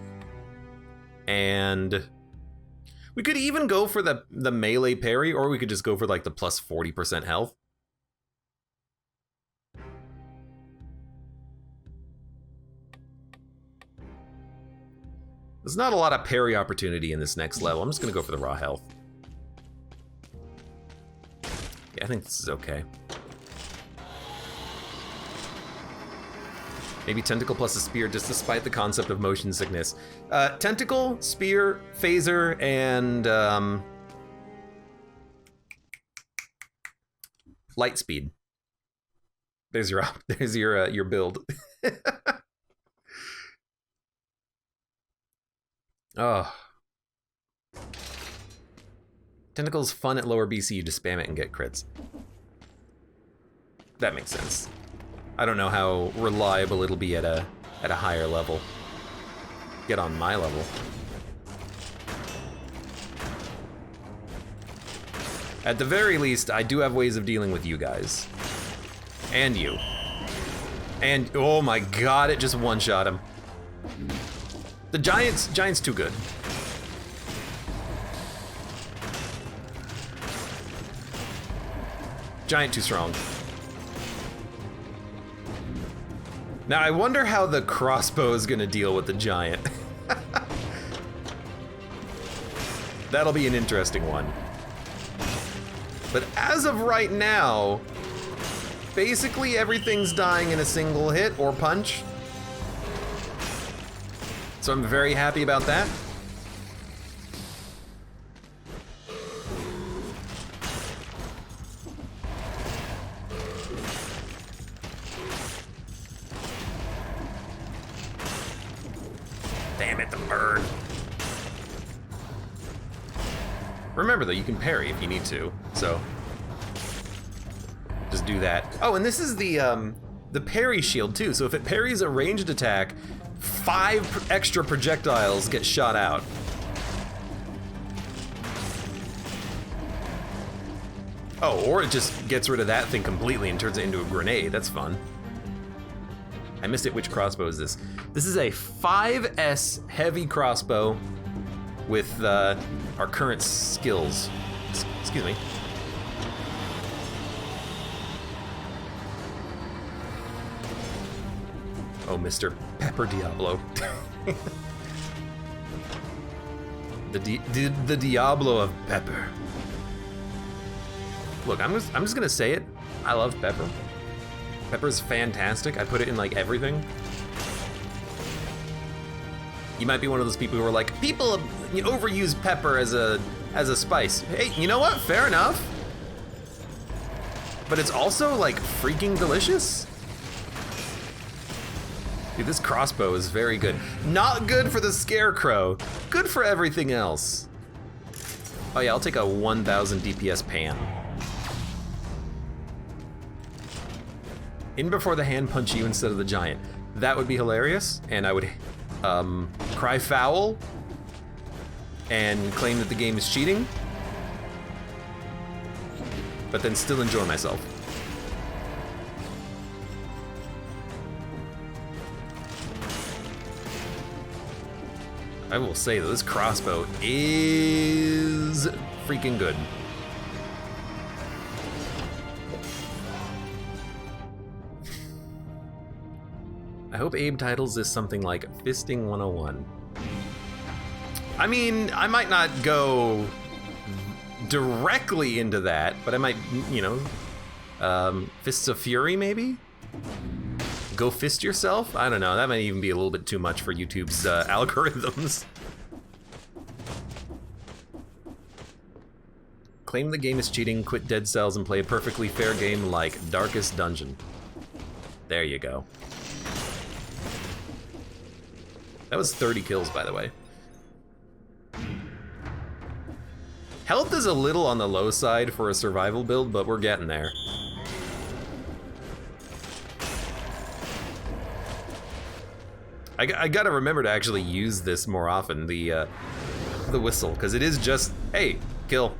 And we could even go for the melee parry, or we could just go for like the plus 40% health. There's not a lot of parry opportunity in this next level. I'm just gonna go for the raw health. I think this is okay. Maybe tentacle plus a spear, just despite the concept of motion sickness. Tentacle, spear, phaser, and light speed. There's your build. Oh. Tentacle's fun at lower BC, you just spam it and get crits. That makes sense. I don't know how reliable it'll be at a higher level. Get on my level. At the very least, I do have ways of dealing with you guys. And you. And, oh my god, it just one-shot him. The Giant's too good. Giant too strong. Now I wonder how the crossbow is gonna deal with the giant. That'll be an interesting one. But as of right now, basically everything's dying in a single hit or punch. So I'm very happy about that. Damn it, the bird. Remember though, you can parry if you need to, so just do that. Oh, and this is the parry shield too, so if it parries a ranged attack, 5 extra projectiles get shot out. Oh, or it just gets rid of that thing completely and turns it into a grenade. That's fun. I missed it. Which crossbow is this? This is a 5S heavy crossbow with our current skills. Excuse me. Oh, Mr. Pepper Diablo. the Diablo of Pepper. Look, I'm just gonna say it. I love Pepper. Pepper's fantastic. I put it in like everything. You might be one of those people who are like, people overuse pepper as a spice. Hey, you know what? Fair enough. But it's also like freaking delicious. Dude, this crossbow is very good. Not good for the scarecrow. Good for everything else. Oh yeah, I'll take a 1000 DPS pan. In before the hand punch you instead of the giant. That would be hilarious, and I would cry foul and claim that the game is cheating, but then still enjoy myself. I will say that this crossbow is freaking good. I hope Abe titles this something like Fisting 101. I mean, I might not go directly into that, but I might, Fists of Fury maybe? Go fist yourself? I don't know, that might even be a little bit too much for YouTube's algorithms. Claim the game is cheating, quit Dead Cells, and play a perfectly fair game like Darkest Dungeon. There you go. That was 30 kills, by the way. Health is a little on the low side for a survival build, but we're getting there. I gotta remember to actually use this more often, the whistle, because it is just, hey, kill.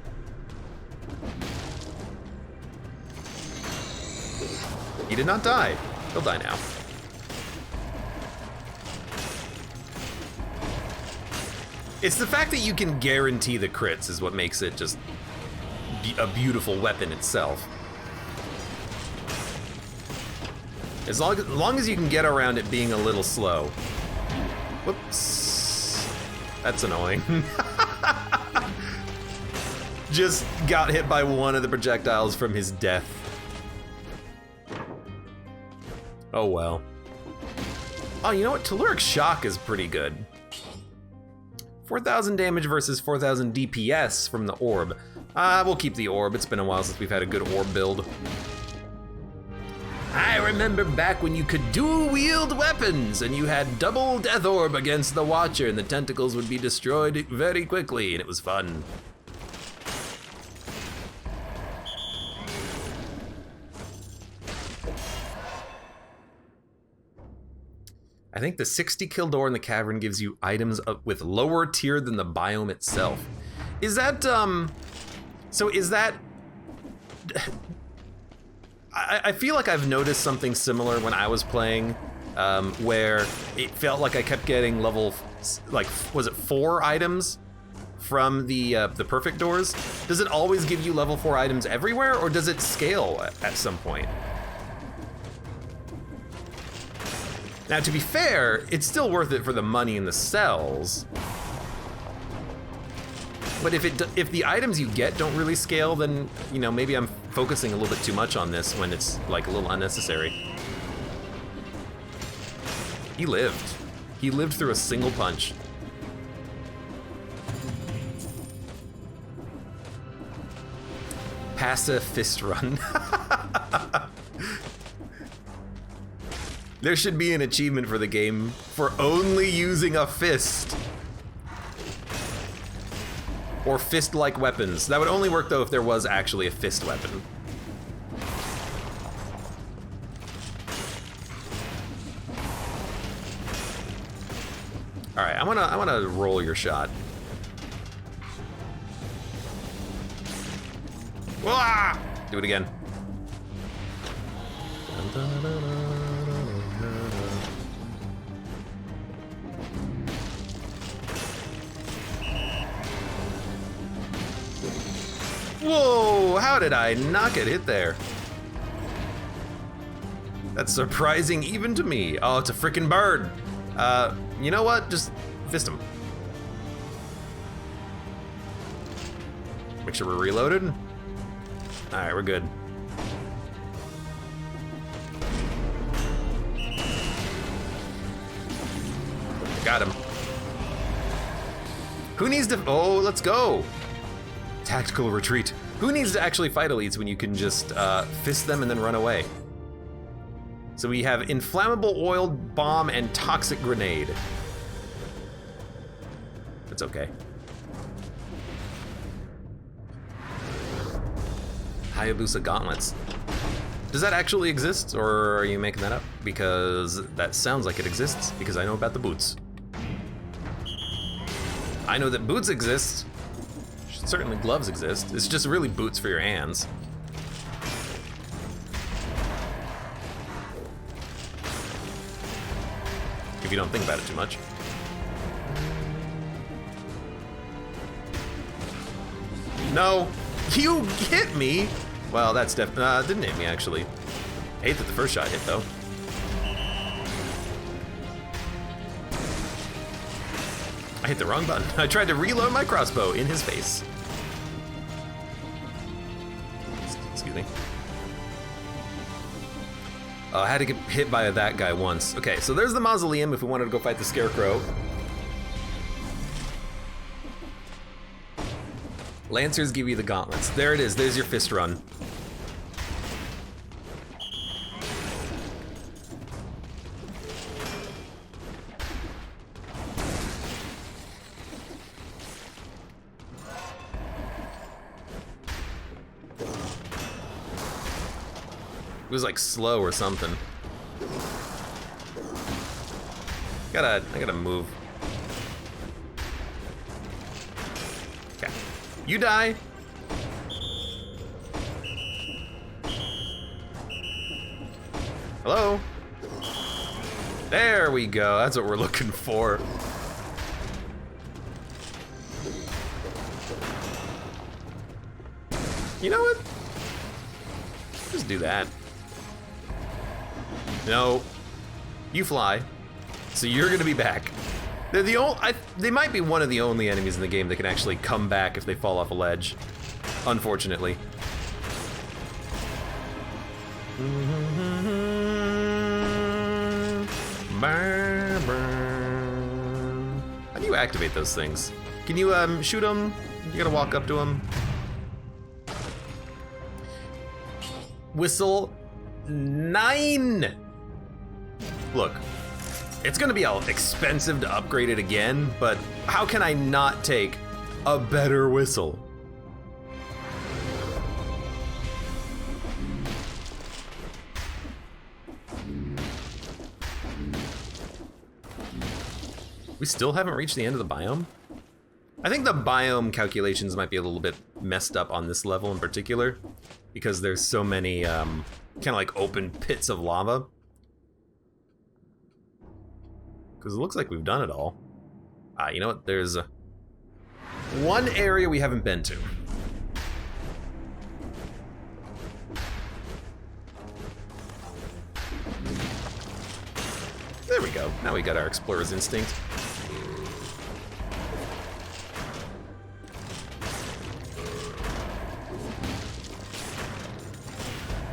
He did not die. He'll die now. It's the fact that you can guarantee the crits is what makes it just a beautiful weapon itself. As long as you can get around it being a little slow. Whoops. That's annoying. Just got hit by one of the projectiles from his death. Oh well. Oh, you know what? Telluric Shock is pretty good. 4,000 damage versus 4,000 DPS from the orb. We'll keep the orb. It's been a while since we've had a good orb build. I remember back when you could dual-wield weapons and you had double Death Orb against the Watcher and the tentacles would be destroyed very quickly and it was fun. I think the 60 kill door in the cavern gives you items with lower tier than the biome itself. Is that, so is that, I feel like I've noticed something similar when I was playing, where it felt like I kept getting level, like, was it 4 items from the perfect doors? Does it always give you level 4 items everywhere, or does it scale at some point? Now, to be fair, it's still worth it for the money in the cells. But if the items you get don't really scale, then, you know, maybe I'm focusing a little bit too much on this when it's, like, a little unnecessary. He lived. He lived through a single punch. Passive fist run. There should be an achievement for the game for only using a fist. Or fist-like weapons. That would only work though if there was actually a fist weapon. All right, I wanna roll your shot. Wah! Do it again. Whoa, how did I not get hit there? That's surprising even to me. Oh, it's a freaking bird. You know what? Just fist him. Make sure we're reloaded. All right, we're good. Got him. Who needs to, oh, let's go. Tactical retreat. Who needs to actually fight elites when you can just fist them and then run away? So we have inflammable oiled bomb and toxic grenade. That's okay. Hayabusa gauntlets. Does that actually exist, or are you making that up? Because that sounds like it exists, because I know about the boots. I know that boots exist. Certainly gloves exist. It's just really boots for your hands. If you don't think about it too much. No, you hit me. Well, that's didn't hit me actually. I hate that the first shot hit though. I hit the wrong button. I tried to reload my crossbow in his face. Excuse me. Oh, I had to get hit by that guy once. Okay, so there's the mausoleum if we wanted to go fight the scarecrow. Lancers give you the gauntlets. There it is, there's your fist run. It was like slow or something. I gotta move. Okay. You die. Hello? There we go. That's what we're looking for. You know what? Just do that. No, you fly, so you're gonna be back. They're the only, they might be one of the only enemies in the game that can actually come back if they fall off a ledge, unfortunately. How do you activate those things? Can you shoot them? You gotta walk up to them. Whistle 9. Look, it's gonna be expensive to upgrade it again, but how can I not take a better whistle? We still haven't reached the end of the biome? I think the biome calculations might be a little bit messed up on this level in particular, because there's so many kind of like open pits of lava. Because it looks like we've done it all. You know what? There's one area we haven't been to. There we go. Now we got our explorer's instinct.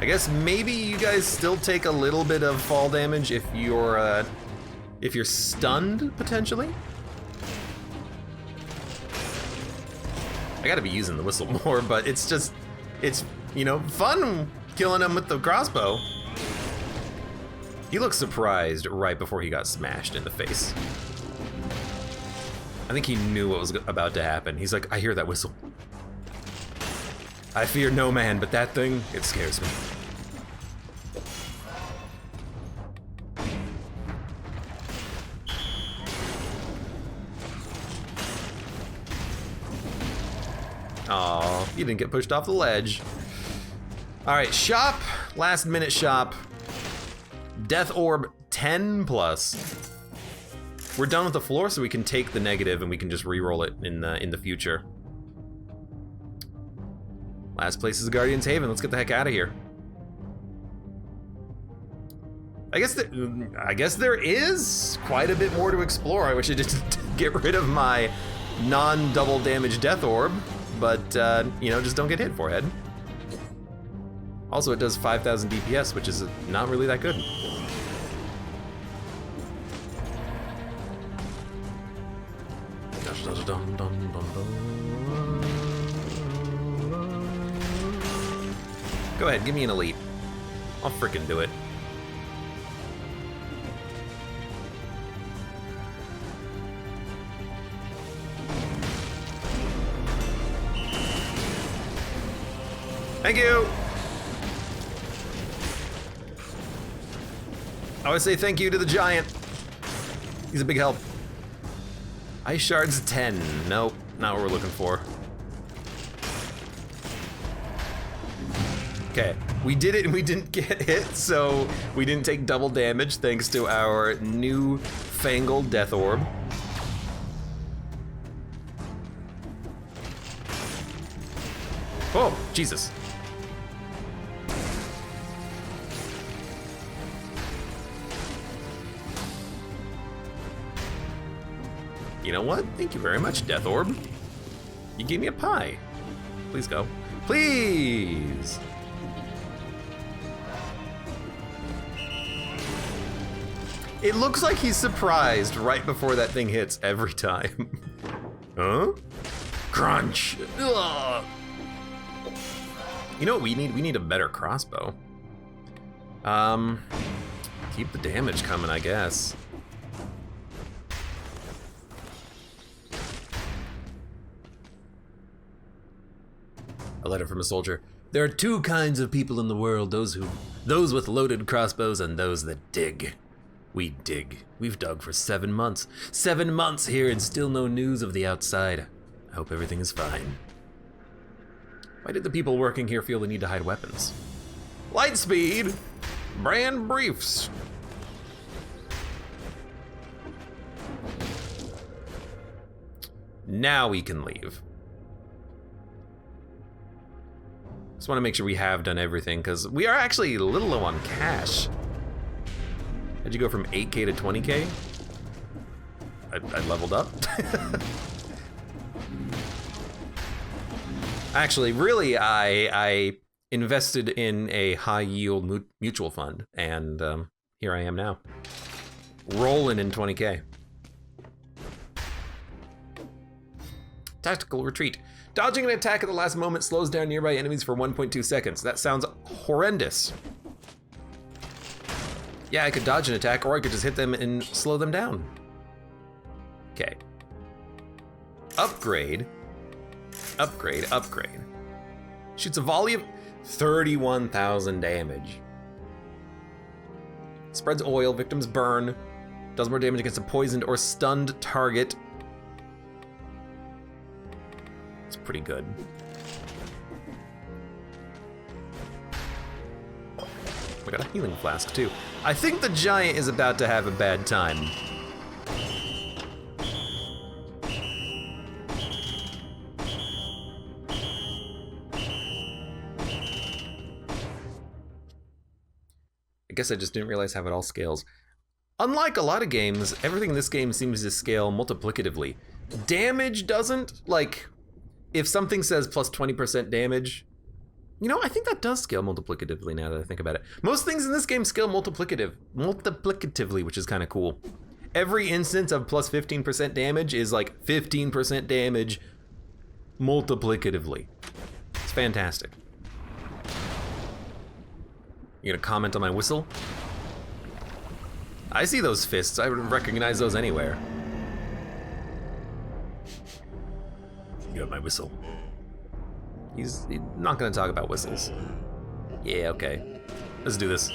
I guess maybe you guys still take a little bit of fall damage if you're stunned, potentially? I gotta be using the whistle more, but it's just, you know, fun killing him with the crossbow. He looked surprised right before he got smashed in the face. I think he knew what was about to happen. He's like, I hear that whistle. I fear no man, but that thing, it scares me. Aw, you didn't get pushed off the ledge. All right, shop, last minute shop. Death orb 10 plus. We're done with the floor, so we can take the negative and we can just re-roll it in the future. Last place is Guardian's Haven. Let's get the heck out of here. I guess there is quite a bit more to explore. I wish I didn't get rid of my non-double damage death orb, but you know, just don't get hit, forehead. Also, it does 5,000 DPS, which is not really that good. Go ahead, give me an elite. I'll frickin' do it. Thank you! I always say thank you to the giant. He's a big help. Ice shards 10. Nope, not what we're looking for. Okay, we did it and we didn't get hit, so we didn't take double damage thanks to our new fangled death orb. Oh, Jesus. You know what? Thank you very much, Death Orb. You gave me a pie. Please go. Please! It looks like he's surprised right before that thing hits every time. Huh? Crunch! Ugh. You know what we need? We need a better crossbow. Keep the damage coming, I guess. A letter from a soldier. There are two kinds of people in the world, those with loaded crossbows and those that dig. We dig. We've dug for 7 months. 7 months here and still no news of the outside. I hope everything is fine. Why did the people working here feel the need to hide weapons? Lightspeed! Brand briefs. Now we can leave. Just want to make sure we have done everything, because we are actually a little low on cash. How'd you go from 8K to 20K? I leveled up. Actually, really, I invested in a high-yield mutual fund, and here I am now. Rolling in 20K. Tactical retreat. Dodging an attack at the last moment slows down nearby enemies for 1.2 seconds. That sounds horrendous. Yeah, I could dodge an attack, or I could just hit them and slow them down. Okay. Upgrade. Upgrade, upgrade. Shoots a volley of 31,000 damage. Spreads oil, victims burn. Does more damage against a poisoned or stunned target. It's pretty good. We got a healing flask too. I think the giant is about to have a bad time. I guess I just didn't realize how it all scales. Unlike a lot of games, everything in this game seems to scale multiplicatively. Damage doesn't. Like, if something says plus 20% damage, you know, I think that does scale multiplicatively now that I think about it. Most things in this game scale multiplicatively, which is kind of cool. Every instance of plus 15% damage is like 15% damage multiplicatively. It's fantastic. You gonna comment on my whistle? I see those fists. I would recognize those anywhere. You have my whistle. He's not gonna talk about whistles. Yeah, okay. Let's do this.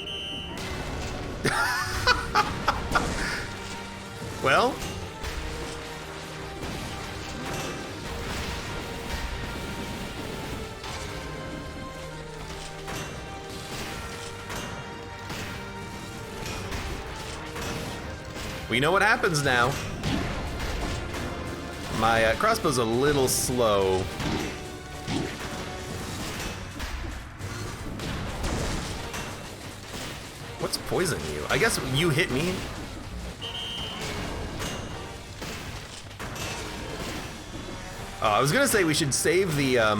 Well. We know what happens now. My crossbow's a little slow. What's poisoning you? I guess you hit me. I was gonna say we should save the I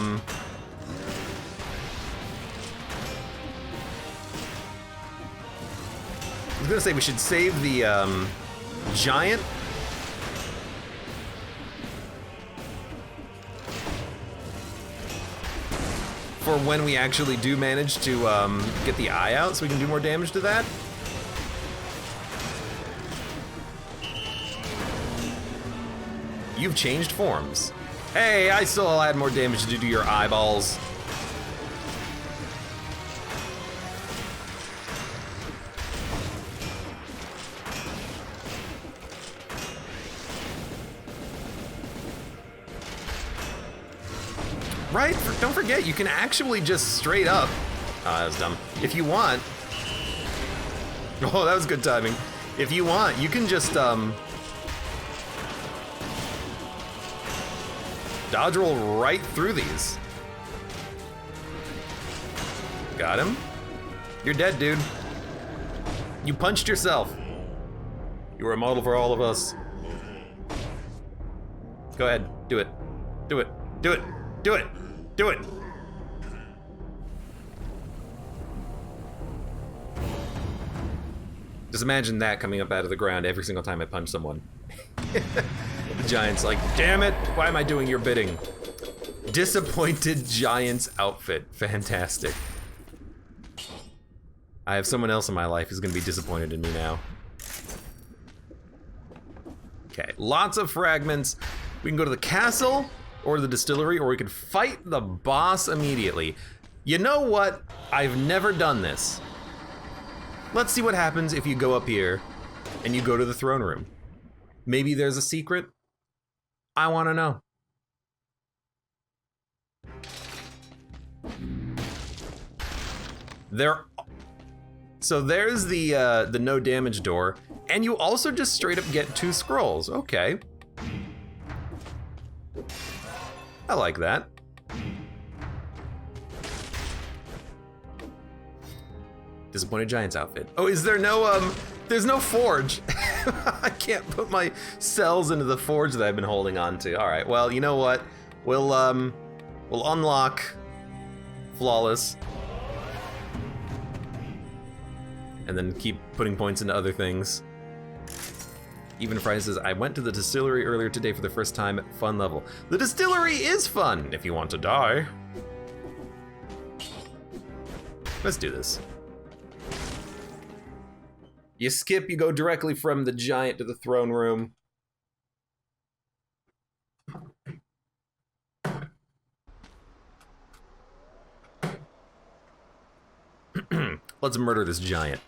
was gonna say we should save the giant. For when we actually do manage to get the eye out, so we can do more damage to that. You've changed forms. Hey, I still add more damage to do your eyeballs. Right? Don't forget, you can actually just straight up. Oh, that was dumb. If you want. Oh, that was good timing. If you want, you can just dodge roll right through these. Got him. You're dead, dude. You punched yourself. You were a model for all of us. Go ahead, do it. Do it. Do it. Do it. Do it. Just imagine that coming up out of the ground every single time I punch someone. The giant's like, damn it, why am I doing your bidding? Disappointed giant's outfit. Fantastic. I have someone else in my life who's gonna be disappointed in me now. Okay, lots of fragments. We can go to the castle, or the distillery, or we could fight the boss immediately. You know what? I've never done this. Let's see what happens if you go up here and you go to the throne room. Maybe there's a secret. I want to know. So there's the no damage door, and you also just straight up get 2 scrolls. Okay. I like that. Disappointed giant's outfit. Oh, is there no, there's no forge. I can't put my cells into the forge that I've been holding on to. All right, well, you know what? We'll unlock flawless. And then keep putting points into other things. Even Friday says, I went to the distillery earlier today for the first time. Fun level. The distillery is fun if you want to die. Let's do this. You skip, you go directly from the giant to the throne room. Let's murder this giant.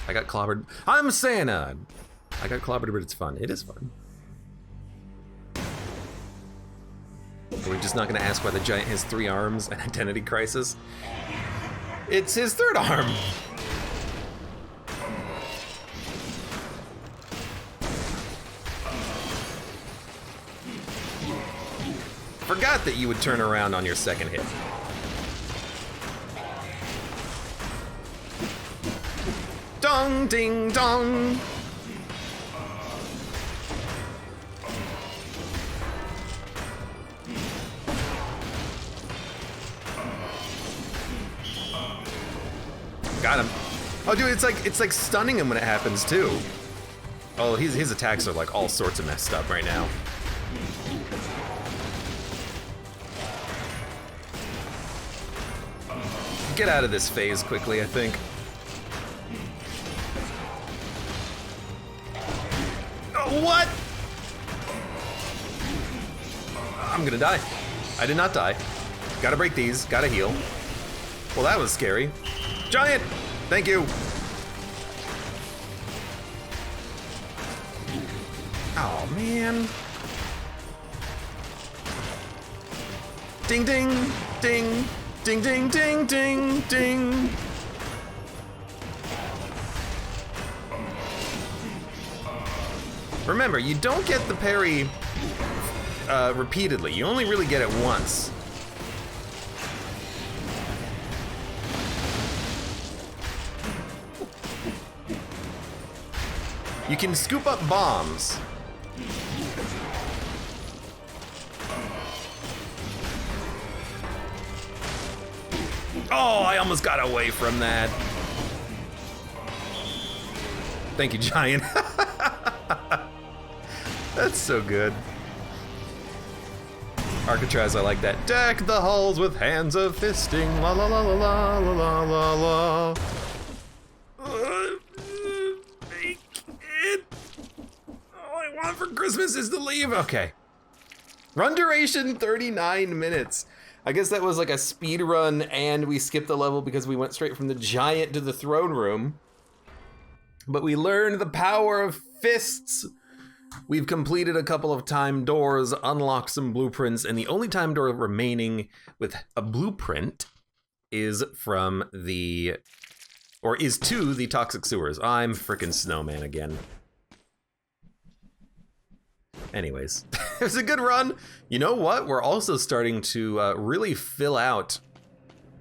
I got clobbered. I'm Santa! I got clobbered, but it's fun. It is fun. We're just not gonna ask why the giant has 3 arms and identity crisis. It's his 3rd arm! Forgot that you would turn around on your 2nd hit. Dong, ding, dong! Got him. Oh, dude, it's like stunning him when it happens too. Oh, his attacks are like all sorts of messed up right now. Get out of this phase quickly, I think. Oh, what? I'm gonna die. I did not die. Gotta break these, gotta heal. Well, that was scary. Giant! Thank you. Oh, man. Ding, ding, ding, ding, ding, ding, ding, ding. Remember, you don't get the parry repeatedly. You only really get it once. You can scoop up bombs. Oh, I almost got away from that. Thank you, Giant. That's so good. Arcatraz, I like that. Deck the halls with hands of fisting. La la la la la la la la. Make it. All I want for Christmas is to leave. Okay. Run duration 39 minutes. I guess that was like a speed run and we skipped the level because we went straight from the giant to the throne room. But we learned the power of fists. We've completed a couple of time doors, unlocked some blueprints, and the only time door remaining with a blueprint is from the, or is to the toxic sewers. I'm frickin' Snowman again. Anyways, it was a good run. You know what? We're also starting to really fill out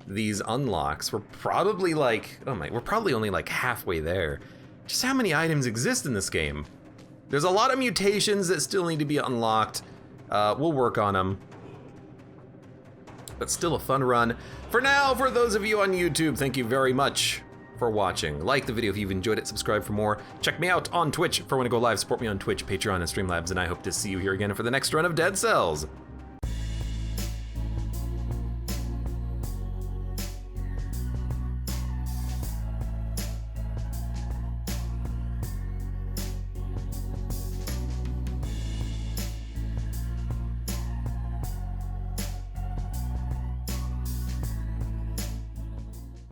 these unlocks. We're probably like, oh my, we're probably only like halfway there. Just how many items exist in this game? There's a lot of mutations that still need to be unlocked. We'll work on them. But still a fun run. For now, for those of you on YouTube, thank you very much for watching. Like the video if you've enjoyed it, subscribe for more. Check me out on Twitch for when I go live, support me on Twitch, Patreon, and Streamlabs, and I hope to see you here again for the next run of Dead Cells.